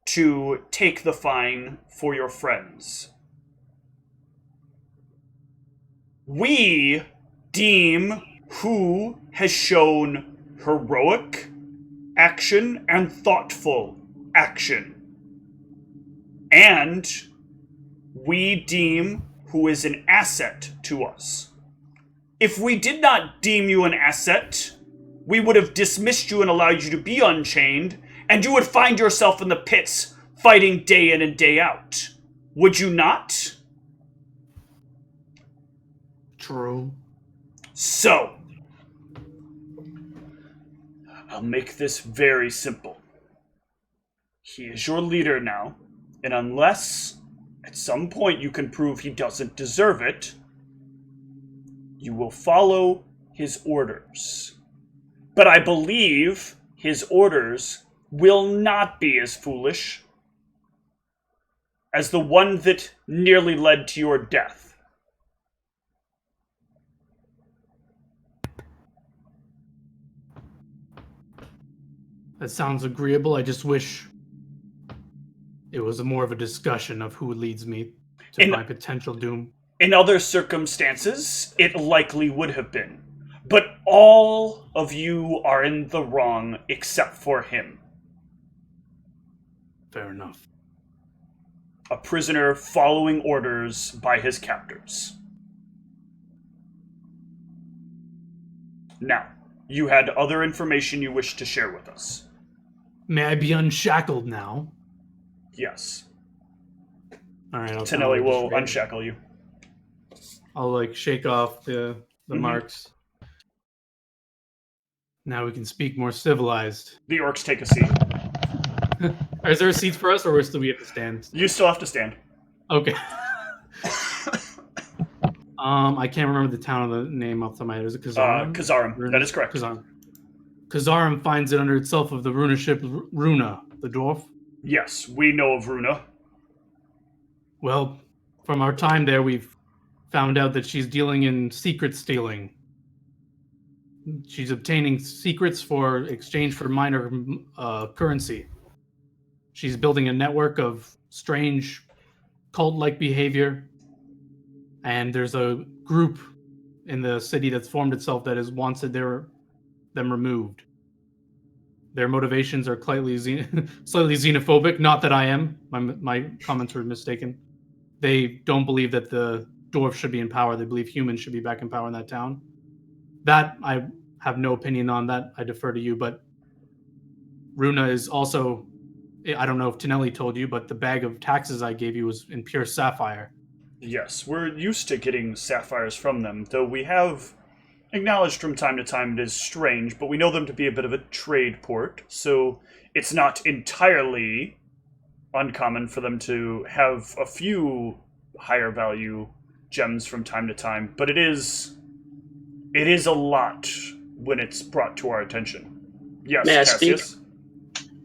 to take the fine for your friends. We deem who has shown heroic action and thoughtful action. And we deem who is an asset to us. If we did not deem you an asset, we would have dismissed you and allowed you to be unchained, and you would find yourself in the pits fighting day in and day out. Would you not? True. So, I'll make this very simple. He is your leader now, and unless at some point you can prove he doesn't deserve it, you will follow his orders. But I believe his orders will not be as foolish as the one that nearly led to your death. That sounds agreeable. I just wish it was more of a discussion of who leads me to my potential doom. In other circumstances, it likely would have been. But all of you are in the wrong except for him. Fair enough. A prisoner following orders by his captors. Now, you had other information you wish to share with us. May I be unshackled now? Yes. All right. Tonelli will unshackle you. I'll shake off the marks. Now we can speak more civilized. The orcs take a seat. Is there a seat for us, or we have to stand? You still have to stand. Okay. I can't remember the town of the name off the top of my head. Is it Kazarim? Kazarim. That is correct. Kazarim. Kazarim finds it under itself of the runa ship Runa, the dwarf. Yes, we know of Runa. Well, from our time there, we've found out that she's dealing in secret stealing. She's obtaining secrets for exchange for minor currency. She's building a network of strange cult-like behavior, and there's a group in the city that's formed itself that wants them removed. Their motivations are slightly xenophobic. Not that I am. My comments were mistaken. They don't believe that the dwarves should be in power. They believe humans should be back in power in that town. That I have no opinion on. That I defer to you. But Runa is also, I don't know if Tinelli told you, but the bag of taxes I gave you was in pure sapphire. Yes, we're used to getting sapphires from them, though we have acknowledged from time to time it is strange, but we know them to be a bit of a trade port, so it's not entirely uncommon for them to have a few higher value gems from time to time, but it is a lot when it's brought to our attention. Yes, May I Cassius? speak?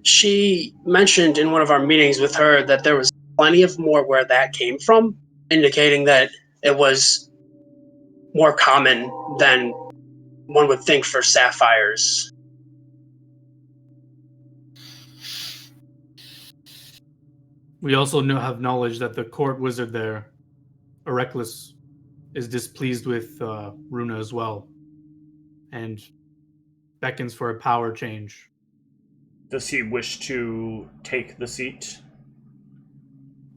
She mentioned in one of our meetings with her that there was plenty of more where that came from, indicating that it was more common than one would think for sapphires. We also have knowledge that the court wizard there, Ereclus, is displeased with Runa as well, and beckons for a power change. Does he wish to take the seat?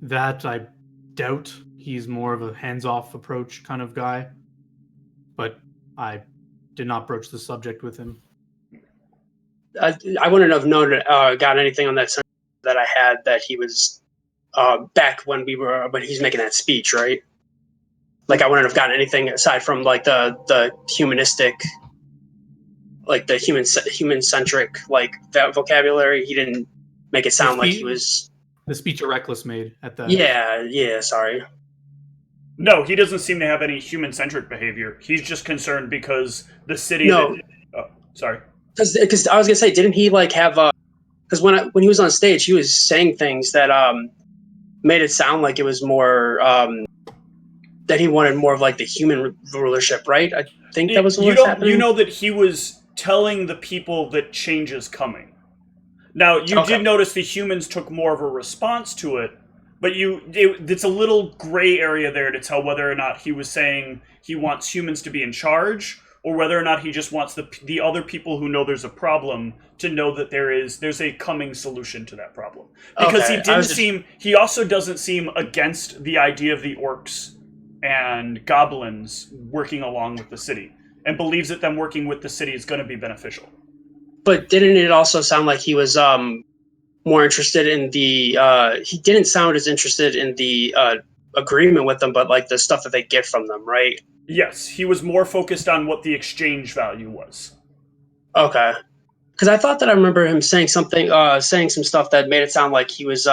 That I doubt. He's more of a hands-off approach kind of guy, but I did not broach the subject with him. I wouldn't have known got anything on that that I had that he was back when he's making that speech, right? Like I wouldn't have gotten anything aside from like the humanistic, like the human-centric like vocabulary. He didn't make it sound like he was the speech Reckless made at the. Yeah. Sorry. No, he doesn't seem to have any human-centric behavior. He's just concerned because the city. No. Sorry. Because I was gonna say, didn't he like have? Because when he was on stage, he was saying things that made it sound like it was more that he wanted more of like the human rulership, right? I think that was what was happening. You know that he was telling the people that change is coming. Now you did notice the humans took more of a response to it, but it's a little gray area there to tell whether or not he was saying he wants humans to be in charge, or whether or not he just wants the other people who know there's a problem to know that there's a coming solution to that problem. Because he also doesn't seem against the idea of the orcs and goblins working along with the city, and believes that them working with the city is going to be beneficial. But didn't it also sound like he was more interested in the he didn't sound as interested in the agreement with them, but like the stuff that they get from them, right? Yes, he was more focused on what the exchange value was. Okay. Because I thought that I remember him saying something, saying some stuff that made it sound like he was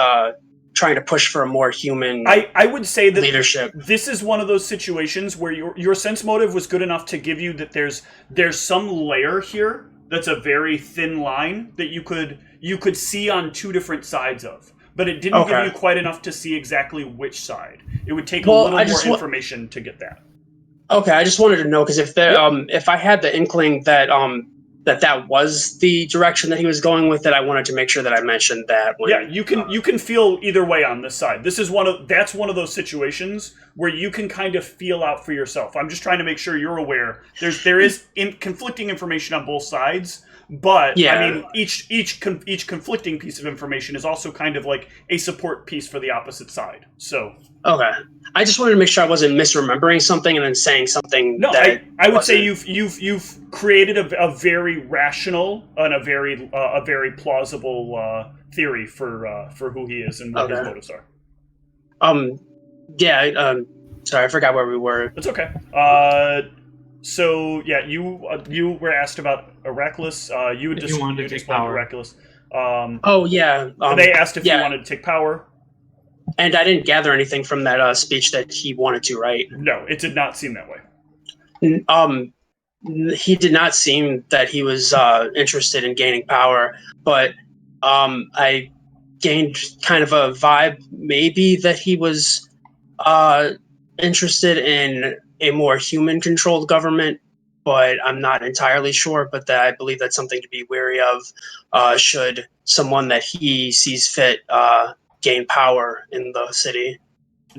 trying to push for a more human I would say that leadership. This is one of those situations where your sense motive was good enough to give you that there's some layer here that's a very thin line that you could see on two different sides of. But it didn't give you quite enough to see exactly which side. It would take a little more information to get that. Okay, I just wanted to know because if I had the inkling that that was the direction that he was going with it, I wanted to make sure that I mentioned that. You can feel either way on this side. That's one of those situations where you can kind of feel out for yourself. I'm just trying to make sure you're aware. There is conflicting information on both sides, but I mean each conflicting piece of information is also kind of like a support piece for the opposite side. So okay. I just wanted to make sure I wasn't misremembering something and then saying something. No, I would say you've created a very rational and a very plausible theory for who he is and what his motives are. Sorry, I forgot where we were. It's okay. So yeah, you were asked about Reckless. You wanted to take power. Reckless. They they asked if you wanted to take power. And I didn't gather anything from that speech that he wanted to, right? No, it did not seem that way. He did not seem that he was interested in gaining power, but I gained kind of a vibe maybe that he was interested in a more human-controlled government, but I'm not entirely sure. But that I believe that's something to be wary of should someone that he sees fit gain power in the city.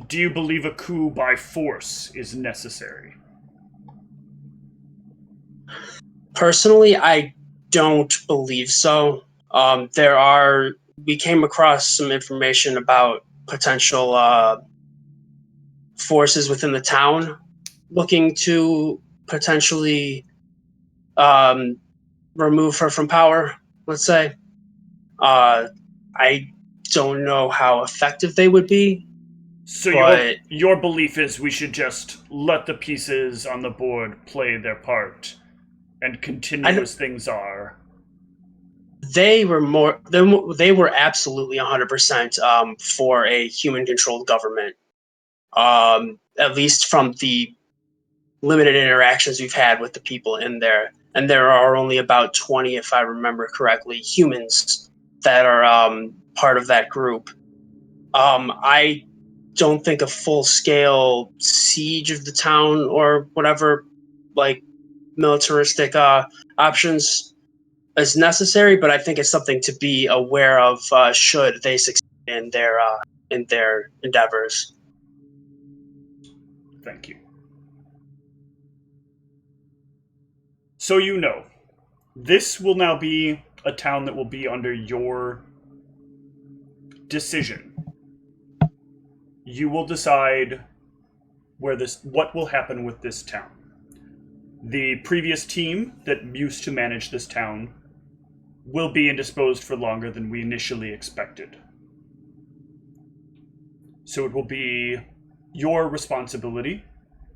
Do you believe a coup by force is necessary? Personally, I don't believe so. We came across some information about potential forces within the town looking to potentially remove her from power, let's say. I don't know how effective they would be. So but your belief is we should just let the pieces on the board play their part and continue as things are. They were absolutely 100% for a human-controlled government. At least from the limited interactions we've had with the people in there. And there are only about 20, if I remember correctly, humans that are part of that group. I don't think a full-scale siege of the town or whatever, like, militaristic options is necessary, but I think it's something to be aware of should they succeed in their endeavors. Thank you. So you know, this will now be a town that will be under your decision. You will decide what will happen with this town. The previous team that used to manage this town will be indisposed for longer than we initially expected. So it will be your responsibility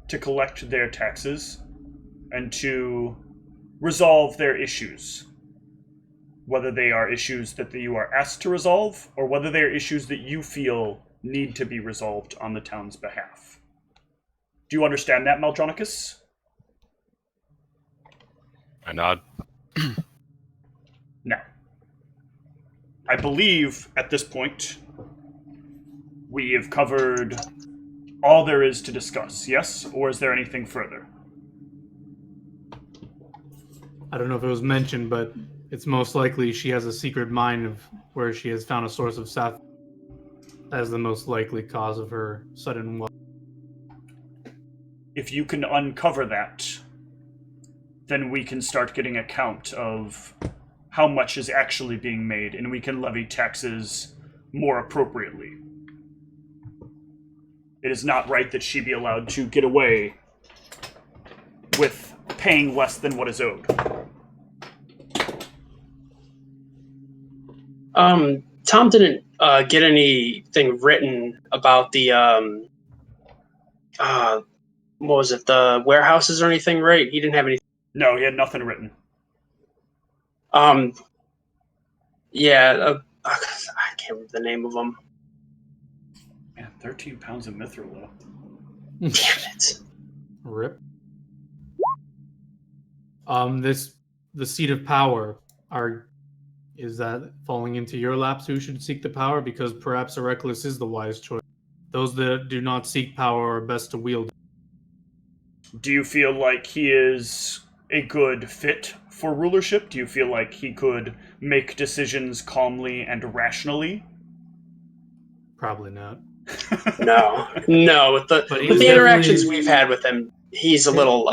to collect their taxes and to resolve their issues. Whether they are issues that you are asked to resolve, or whether they are issues that you feel need to be resolved on the town's behalf. Do you understand that, Maldronicus? I nod. Now, I believe at this point we have covered all there is to discuss, yes? Or is there anything further? I don't know if it was mentioned, but it's most likely she has a secret mine of where she has found a source of sapphire as the most likely cause of her sudden wealth. If you can uncover that, then we can start getting a count of how much is actually being made, and we can levy taxes more appropriately. It is not right that she be allowed to get away with paying less than what is owed. Tom didn't get anything written about the what was it, the warehouses or anything, right? He didn't have any. No, he had nothing written. Yeah, I can't remember the name of them. Man, 13 pounds of mithril, though. Damn it. Rip. The seat of power is that falling into your laps who should seek the power? Because perhaps a reckless is the wise choice. Those that do not seek power are best to wield. Do you feel like he is a good fit for rulership? Do you feel like he could make decisions calmly and rationally? Probably not. No. With the interactions we've had with him, he's a little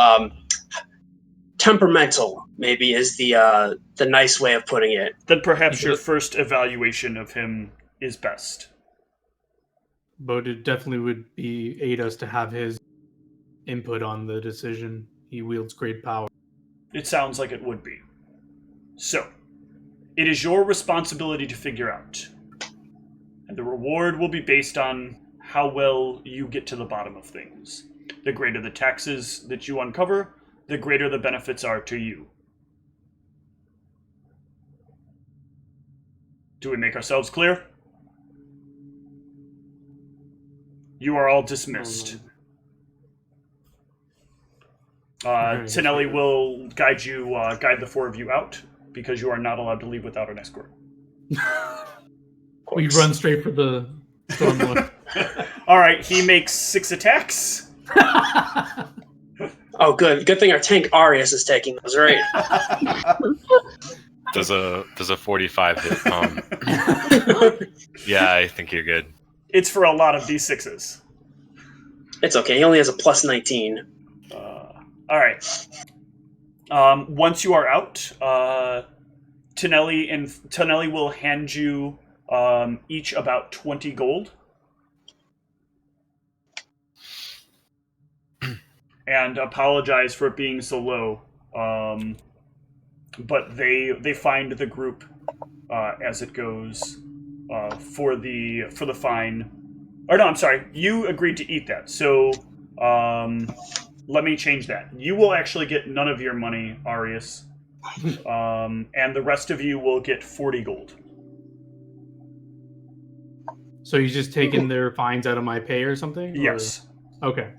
temperamental, maybe is the nice way of putting it. Then perhaps your first evaluation of him is best. But it definitely would aid us to have his input on the decision. He wields great power. It sounds like it would be. So, it is your responsibility to figure out. And the reward will be based on how well you get to the bottom of things. The greater the taxes that you uncover, the greater the benefits are to you. Do we make ourselves clear? You are all dismissed. Tinelli will guide the four of you out, because you are not allowed to leave without an escort. We run straight for the Stormlord. All right, he makes 6 attacks. Oh, good. Good thing our tank Arius is taking those, right? Does a 45 hit? Yeah, I think you're good. It's for a lot of d6s. It's okay. He only has a plus 19. All right. Once you are out, Tinelli will hand you each about 20 gold. And apologize for it being so low. But they find the group as it goes for the fine. Or no, I'm sorry. You agreed to eat that. So let me change that. You will actually get none of your money, Arius. And the rest of you will get 40 gold. So you just taking their fines out of my pay or something? Yes. Or? Okay.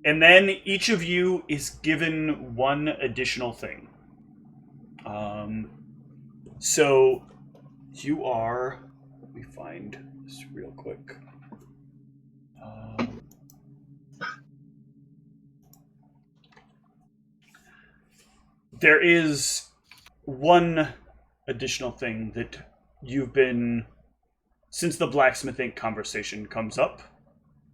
And then each of you is given one additional thing. So you are... Let me find this real quick. There is one additional thing that you've been... Since the Blacksmith Inc. conversation comes up,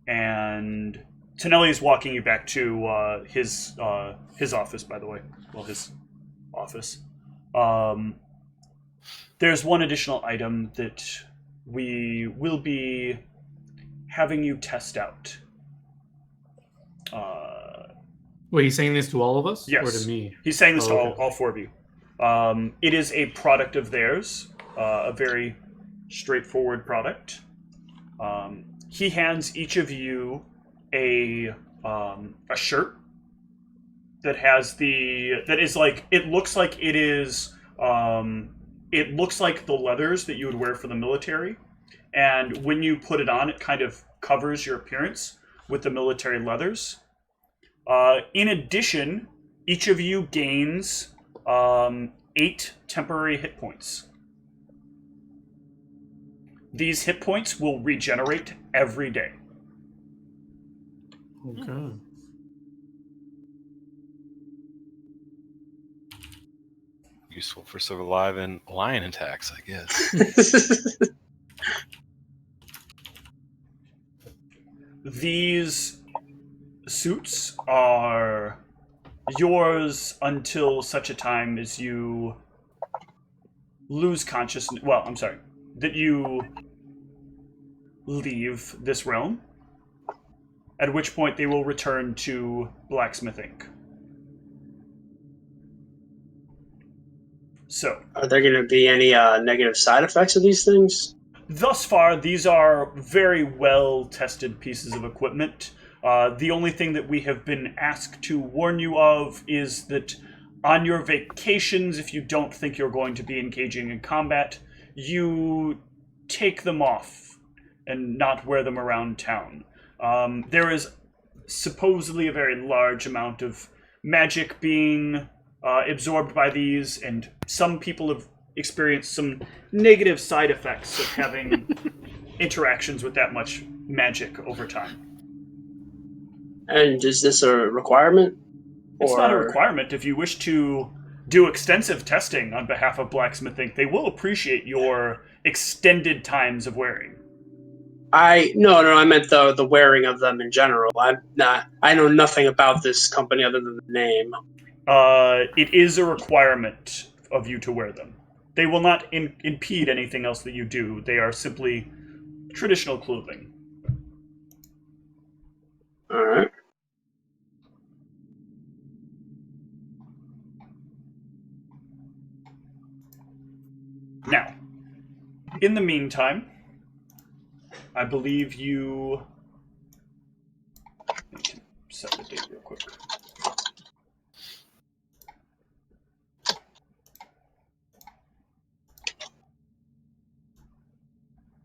and Tinelli is walking you back to his office, by the way. Well, his office. There's one additional item that we will be having you test out. Wait, he's saying this to all of us? Yes. Or to me? He's saying this to all four of you. It is a product of theirs, a very straightforward product. He hands each of you a shirt that has it looks like the leathers that you would wear for the military, and when you put it on, it kind of covers your appearance with the military leathers. In addition, each of you gains 8 temporary hit points. These hit points will regenerate every day. Okay. Useful for surviving lion attacks, I guess. These suits are yours until such a time as you lose consciousness. Well, I'm sorry, that you leave this realm, at which point they will return to Blacksmith Inc. So, Are there going to be any negative side effects of these things? thus far, these are very well-tested pieces of equipment. The only thing that we have been asked to warn you of is that on your vacations, if you don't think you're going to be engaging in combat, you take them off and not wear them around town. There is supposedly a very large amount of magic being absorbed by these, and some people have experienced some negative side effects of having interactions with that much magic over time. And is this a requirement? It's not a requirement. If you wish to do extensive testing on behalf of Blacksmith Inc., they will appreciate your extended times of wearing. No, I meant the wearing of them in general. I know nothing about this company other than the name. It is a requirement of you to wear them. They will not impede anything else that you do. They are simply traditional clothing. All right. Now, in the meantime, I believe you... I can set the date real quick.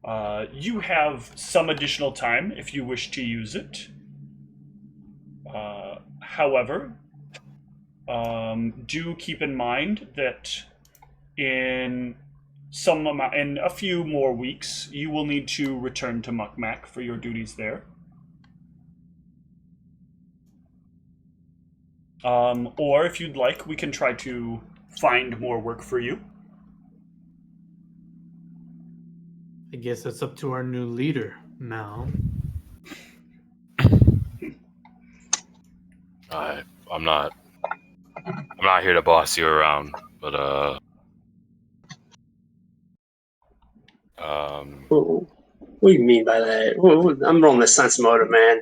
You have some additional time if you wish to use it. However, do keep in mind that in a few more weeks, you will need to return to Mukmak for your duties there. Or if you'd like, we can try to find more work for you. I guess that's up to our new leader, Mal. I'm not here to boss you around, but What do you mean by that? I'm rolling the sense motive, man.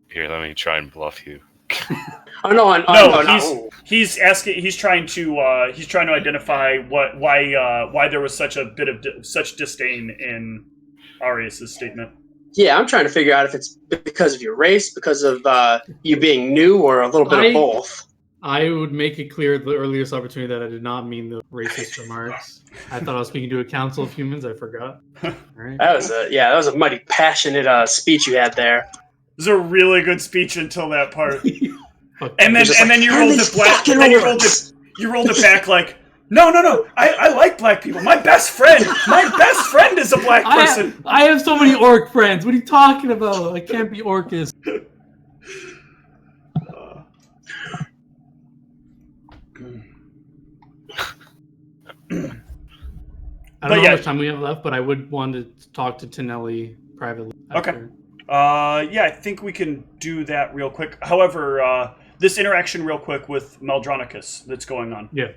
Here, let me try and bluff you. He's asking. He's trying to identify why there was such a bit of such disdain in Arius's statement. Yeah, I'm trying to figure out if it's because of your race, because of you being new, or a little bit of both. I would make it clear at the earliest opportunity that I did not mean the racist remarks. I thought I was speaking to a council of humans. I forgot. All right. That was a mighty passionate speech you had there. It was a really good speech until that part. and then you rolled it black. And then you rolled it back like, no. I like black people. My best friend is a black person. I have so many orc friends. What are you talking about? I can't be orcist. I don't know how much time we have left, but I would want to talk to Tinelli privately. Okay. Yeah, I think we can do that real quick. However, this interaction real quick with Maldronicus that's going on. Yeah.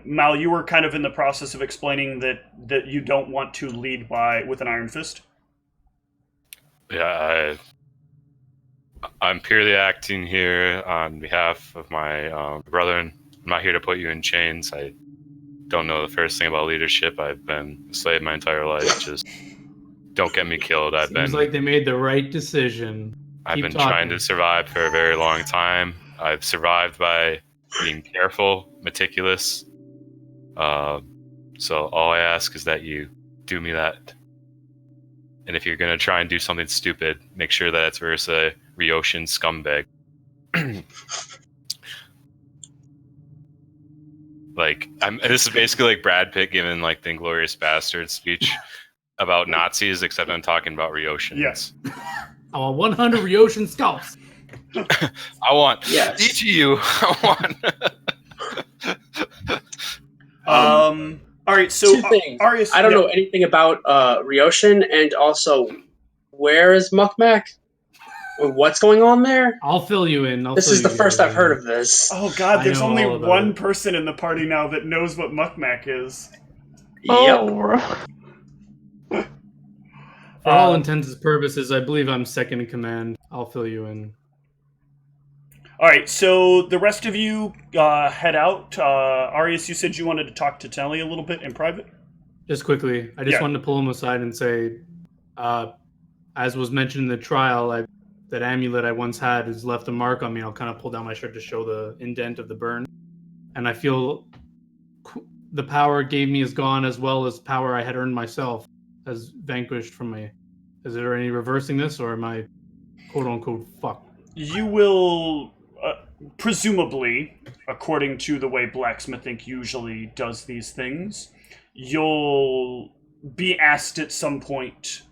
Mal, you were kind of in the process of explaining that you don't want to lead with an iron fist. Yeah, I'm purely acting here on behalf of my brethren. I'm not here to put you in chains. I don't know the first thing about leadership. I've been a slave my entire life. Just don't get me killed. Seems like they made the right decision. I've been trying to survive for a very long time. I've survived by being careful, meticulous. So all I ask is that you do me that. And if you're going to try and do something stupid, make sure that it's versus a Ryoshin scumbag. This is basically like Brad Pitt giving like the Inglourious Basterds speech about Nazis, except I'm talking about Ryoshins. Yes. I want 100 Ryoshin scalps. I want each of you. All right, so two things. Arius, I don't know anything about Ryoshin, and also where is Mukmak? What's going on there? I'll fill you in. This is the first I've heard of this. Oh God, there's only one person in the party now that knows what Mukmak is. Yep. For all intents and purposes, I believe I'm second in command. I'll fill you in. All right, so the rest of you head out. Arius, you said you wanted to talk to Telly a little bit in private? Just quickly, I just wanted to pull him aside and say, as was mentioned in the trial, that amulet I once had has left a mark on me. I'll kind of pull down my shirt to show the indent of the burn. And I feel the power it gave me is gone, as well as power I had earned myself has vanquished from me. Is there any reversing this, or am I quote-unquote fucked? You will, presumably, according to the way Blacksmithing usually does these things, you'll be asked at some point.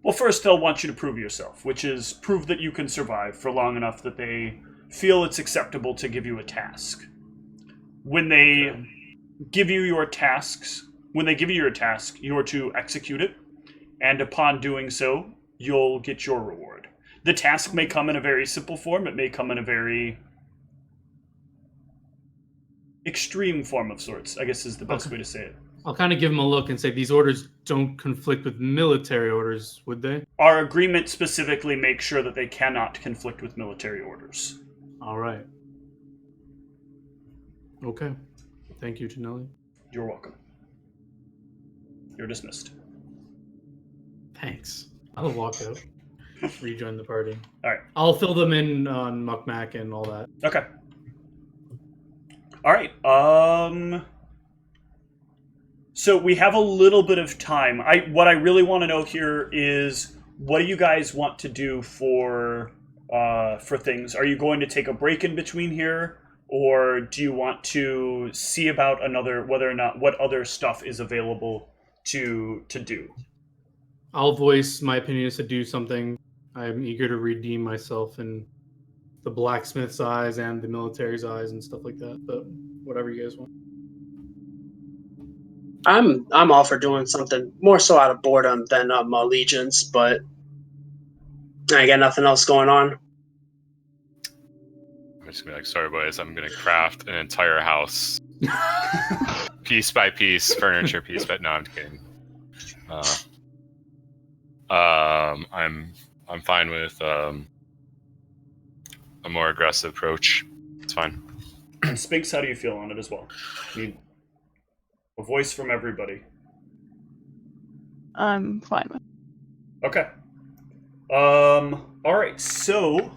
Well, first they'll want you to prove yourself, which is prove that you can survive for long enough that they feel it's acceptable to give you a task. When they give you your task, you're to execute it, and upon doing so, you'll get your reward. The task may come in a very simple form, it may come in a very extreme form of sorts, I guess is the best way to say it. I'll kind of give him a look and say, these orders don't conflict with military orders, would they? Our agreement specifically makes sure that they cannot conflict with military orders. All right. Okay. Thank you, Janelli. You're welcome. You're dismissed. Thanks. I'll walk out. Rejoin the party. All right. I'll fill them in on Mukmak and all that. Okay. All right. So So we have a little bit of time. What I really want to know here is, what do you guys want to do for things? Are you going to take a break in between here, or do you want to see about whether or not what other stuff is available to do? I'll voice my opinion is to do something. I'm eager to redeem myself in the blacksmith's eyes and the military's eyes and stuff like that. But whatever you guys want. I'm all for doing something more so out of boredom than allegiance, but I got nothing else going on. I'm just gonna be like, sorry boys, I'm gonna craft an entire house, piece by piece, furniture piece. But no, I'm kidding. I'm fine with a more aggressive approach. It's fine. And Spinks, how do you feel on it as well? Need a voice from everybody. I'm fine with it. Okay. All right. So,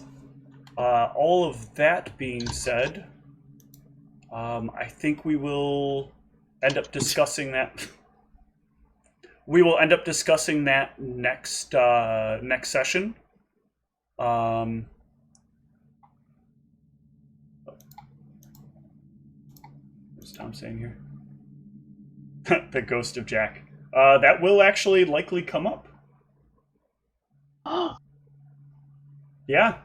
all of that being said, I think we will end up discussing that. We will end up discussing that next session. What's Tom saying here? The ghost of Jack. That will actually likely come up. Yeah.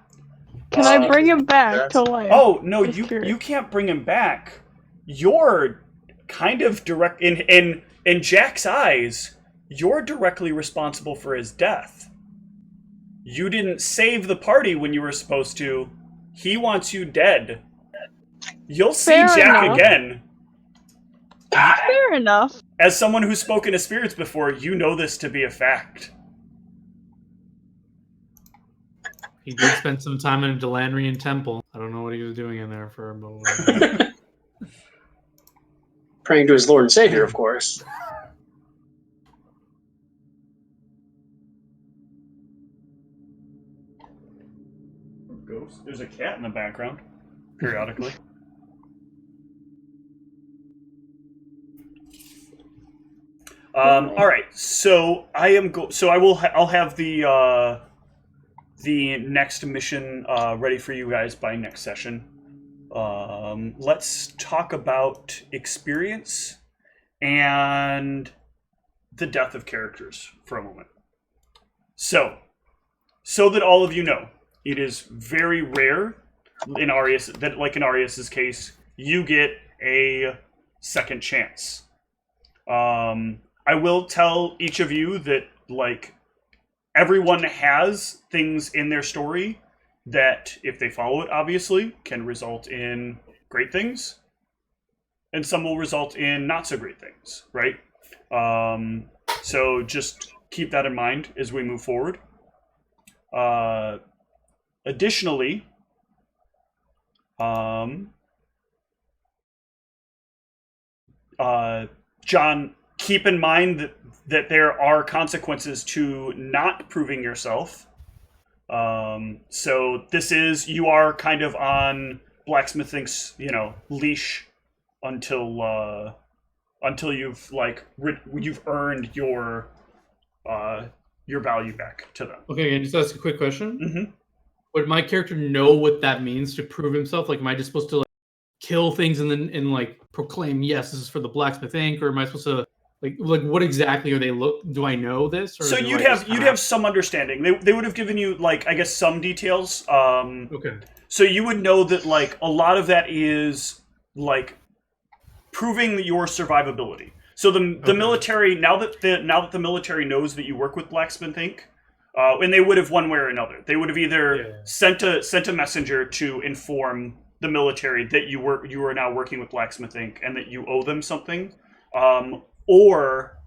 Can I bring him back to life? Oh no, Just curious. you can't bring him back. You're kind of direct in Jack's eyes. You're directly responsible for his death. You didn't save the party when you were supposed to. He wants you dead. You'll see Fair Jack enough. again. Fair enough. As someone who's spoken to spirits before, you know this to be a fact. He did spend some time in a Delandrian temple. I don't know what he was doing in there for a moment. Praying to his Lord and Savior, of course. Ghost. There's a cat in the background, periodically. All right. So I'll have the next mission ready for you guys by next session. Let's talk about experience and the death of characters for a moment. So that all of you know, it is very rare in Arius's case, you get a second chance. I will tell each of you that, like, everyone has things in their story that, if they follow it, obviously, can result in great things. And some will result in not so great things, right? So just keep that in mind as we move forward. Additionally, John, keep in mind that there are consequences to not proving yourself. So you are kind of on Blacksmithing's, leash until you've you've earned your value back to them. Okay, and just ask a quick question. Mm-hmm. Would my character know what that means to prove himself? Like, am I just supposed to kill things and then proclaim, yes, this is for the Blacksmith Inc., or am I supposed to like what exactly are they do I know this? Or so you'd have some understanding. They would have given you I guess some details. Okay. So you would know that a lot of that is proving your survivability. So the military, now that the military knows that you work with Blacksmith Inc., and they would have one way or another. They would have either sent a messenger to inform the military that you are now working with Blacksmith Inc. and that you owe them something, or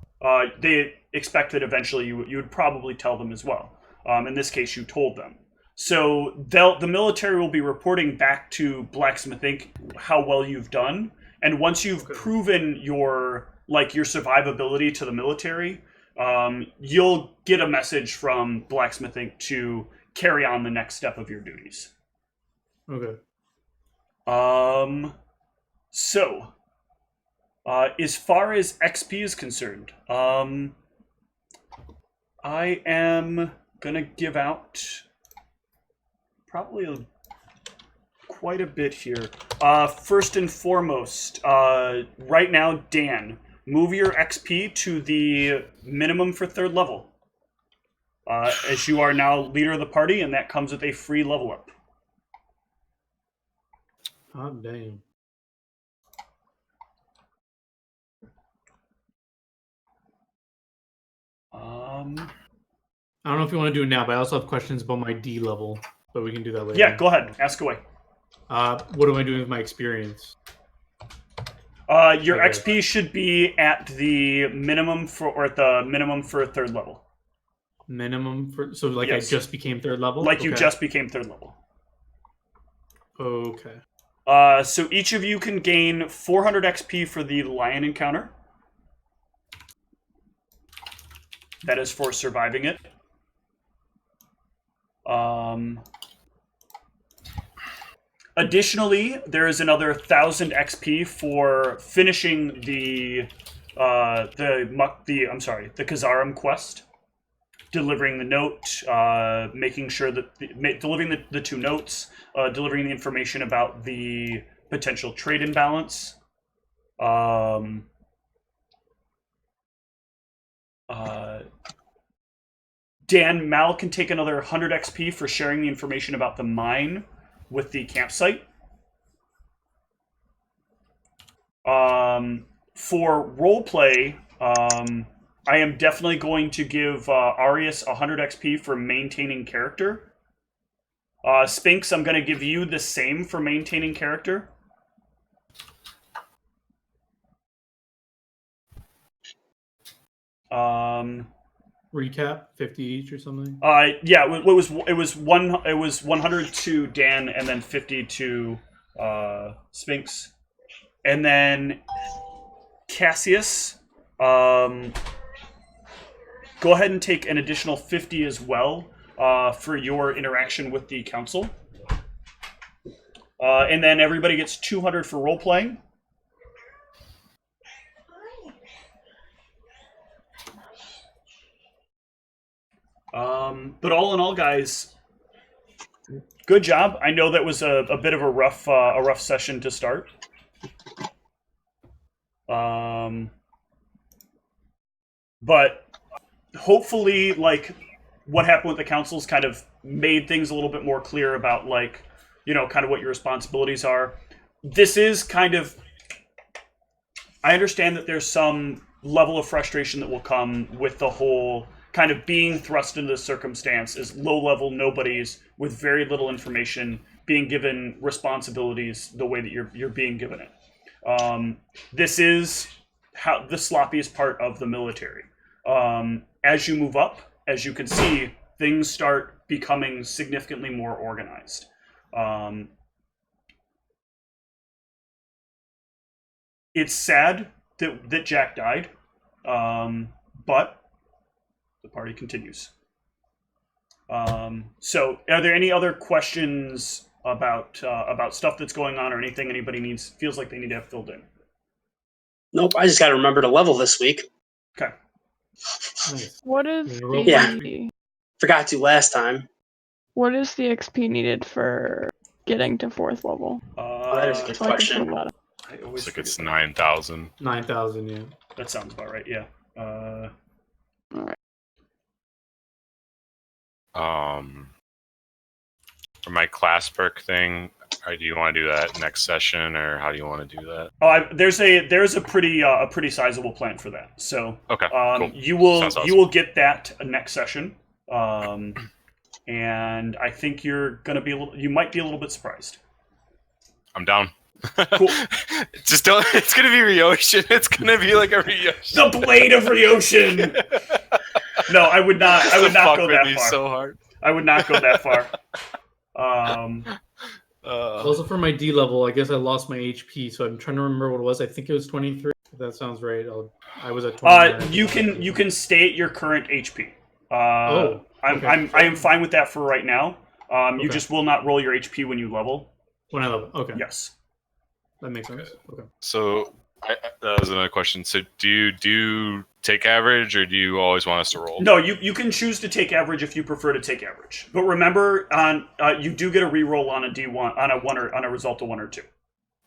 they expect that eventually you would probably tell them as well. In this case, you told them. So the military will be reporting back to Blacksmith Inc. how well you've done, and once you've proven your survivability to the military, you'll get a message from Blacksmith Inc. to carry on the next step of your duties. Okay. As far as XP is concerned, I am gonna give out probably quite a bit here. First and foremost, right now, Dan, move your XP to the minimum for 3rd level. As you are now leader of the party, and that comes with a free level up. Oh, damn. I don't know if you want to do it now, but I also have questions about my D level, but we can do that later. Yeah, go ahead. Ask away. What am I doing with my experience? Your XP should be at the minimum for 3rd level. Minimum for like Yes. I just became 3rd level. Like you just became 3rd level. Okay. So each of you can gain 400 XP for the lion encounter. That is for surviving it. Additionally, there is another 1,000 XP for finishing the Kazarim quest, delivering the note, making sure that delivering the 2 notes, delivering the information about the potential trade imbalance. Dan, Mal can take another 100 XP for sharing the information about the mine with the campsite. For roleplay, I am definitely going to give Arius 100 XP for maintaining character. Sphinx, I'm going to give you the same for maintaining character. Recap 50 each or something. Yeah, it was 100 to Dan and then 50 to Sphinx, and then Cassius. Go ahead and take an additional 50 as well for your interaction with the council, and then everybody gets 200 for role playing. But all in all, guys, good job. I know that was a bit of a rough session to start. But hopefully, like, what happened with the councils kind of made things a little bit more clear about, like, you know, kind of what your responsibilities are. This is kind of... I understand that there's some level of frustration that will come with the whole kind of being thrust into the circumstance as low-level nobodies with very little information being given responsibilities the way that you're being given it. This is how the sloppiest part of the military. As you move up, as you can see, things start becoming significantly more organized. It's sad that Jack died, but the party continues. So, are there any other questions about stuff that's going on, or anything anybody feels like they need to have filled in? Nope, I just got to remember to level this week. Okay. Nice. What is Yeah. the Forgot to last time. what is the XP needed for getting to 4th level? That is a good So I can question. fill that up. I always Looks like it's forget 9,000. 9,000, yeah. that sounds about right. Yeah. Alright. For my class perk thing, do you want to do that next session, or how do you want to do that? There's a pretty sizable plan for that. So Okay, cool. you will Sounds awesome. you will get that next session, and I think you might be a little bit surprised. I'm down. Cool. Just don't. It's gonna be Ryoshin. It's gonna be like a Ryoshin. The blade of Ryoshin. No, I would not. I would not go that far. So hard. I would not go that far. Also for my D level, I guess I lost my HP, so I'm trying to remember what it was. I think it was 23. If that sounds right. I was at 29. You can stay at your current HP. Okay. I am fine with that for right now. You Okay. just will not roll your HP when you level. When I level. Okay. Yes. That makes sense. Okay. So That was another question. So do you do take average, or do you always want us to roll? No, you can choose to take average if you prefer to take average. But remember, on you do get a reroll on a D1 on a result of 1 or 2.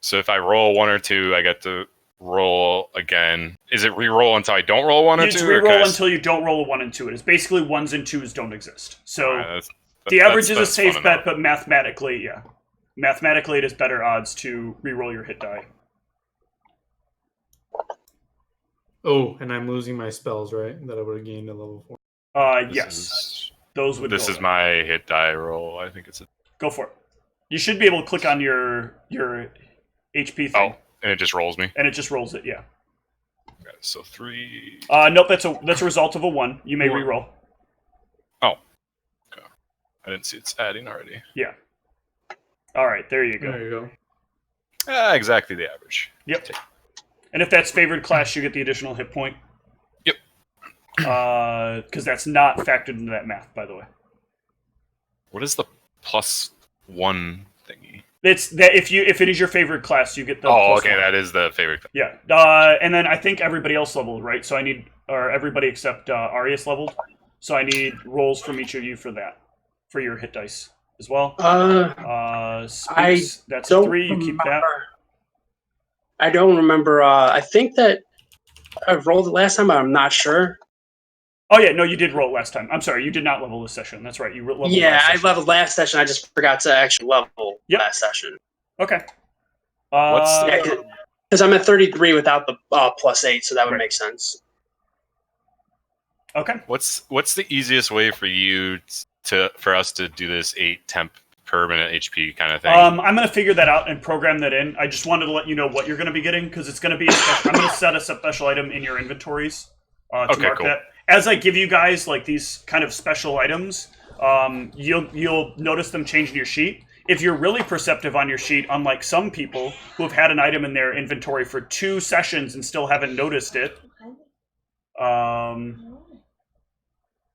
So if I roll 1 or 2, I get to roll again. Is it re-roll until I don't roll 1 or 2? It's re-roll until you don't roll a 1 and 2. It is basically 1s and 2s don't exist. So the average is a safe bet, but mathematically, mathematically it is better odds to re-roll your hit die. Oh, and I'm losing my spells, right? That I would have gained at level 4. Yes. Those would. This is my hit die roll. I think it's a. Go for it. You should be able to click on your HP thing. Oh, and it just rolls me. And it just rolls it, yeah. Okay, so 3. Nope, that's a result of a 1. You may re-roll. Oh. Okay. I didn't see it's adding already. Yeah. All right, there you go. There you go. Exactly the average. Yep. And if that's favored class, you get the additional hit point. Yep. Because that's not factored into that math, by the way. What is the +1 thingy? It's that if it is your favorite class, you get the. Oh, okay, +1. that is the favorite. Yeah. And then I think everybody else leveled, right? So everybody except Arius leveled. So I need rolls from each of you for that, for your hit dice as well. Speaks, that's a 3. You keep that. I don't remember. I think that I rolled it last time, but I'm not sure. Oh yeah, no, you did roll last time. I'm sorry, you did not level this session. That's right, you leveled. Yeah, last I session. leveled last session. I just forgot to actually level last session. Okay. Because I'm at 33 without the +8, so that would make sense. Okay. What's the easiest way for you for us to do this 8 temp permanent HP kind of thing? I'm going to figure that out and program that in. I just wanted to let you know what you're going to be getting, because it's going to be I'm going to set a special item in your inventories to mark that. As I give you guys like these kind of special items, you'll notice them change in your sheet. If you're really perceptive on your sheet, unlike some people who have had an item in their inventory for 2 sessions and still haven't noticed it.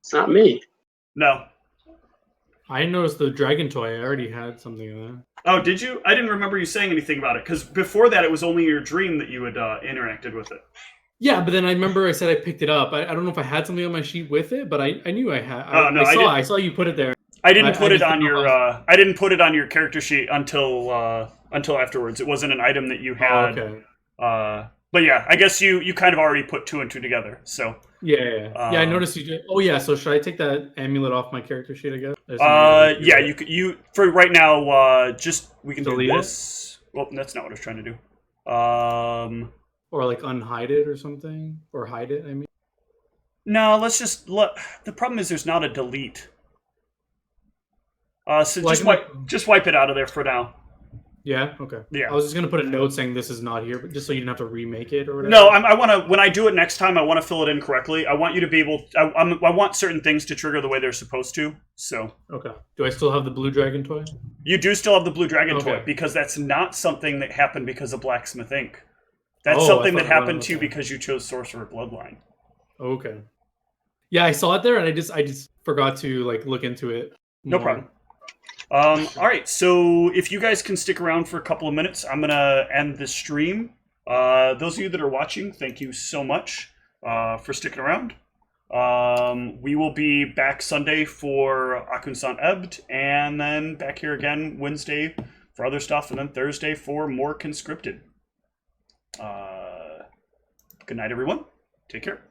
It's not me. No. I noticed the dragon toy. I already had something in there. Oh, did you? I didn't remember you saying anything about it, because before that it was only your dream that you had interacted with it. Yeah, but then I remember I said I picked it up. I don't know if I had something on my sheet with it, but I knew I had. I saw you put it there. I didn't put it on your. I didn't put it on your character sheet until afterwards. It wasn't an item that you had. Oh, okay. But yeah, I guess you kind of already put 2 and 2 together. So. Yeah. I noticed you did. Oh yeah. So should I take that amulet off my character sheet? I guess. Yeah. You for right now. Just we can delete do this. Well, that's not what I was trying to do. Or like unhide it or something, or hide it. I mean. No, let's just the problem is there's not a delete. So just wipe it out of there for now. Yeah. Okay. Yeah. I was just gonna put a note saying this is not here, but just so you didn't have to remake it or whatever. No, I want to. When I do it next time, I want to fill it in correctly. I want you to be able. I want certain things to trigger the way they're supposed to. So. Okay. Do I still have the blue dragon toy? You do still have the blue dragon toy, because that's not something that happened because of Blacksmith Inc. That's something that happened to you because you chose Sorcerer Bloodline. Okay. Yeah, I saw it there, and I just forgot to like look into it more. No problem. All right, so if you guys can stick around for a couple of minutes, I'm gonna end the stream. Those of you that are watching, thank you so much for sticking around. We will be back Sunday for Akun-san Ebbed, and then back here again Wednesday for other stuff, and then Thursday for more Conscripted. Good night, everyone. Take care.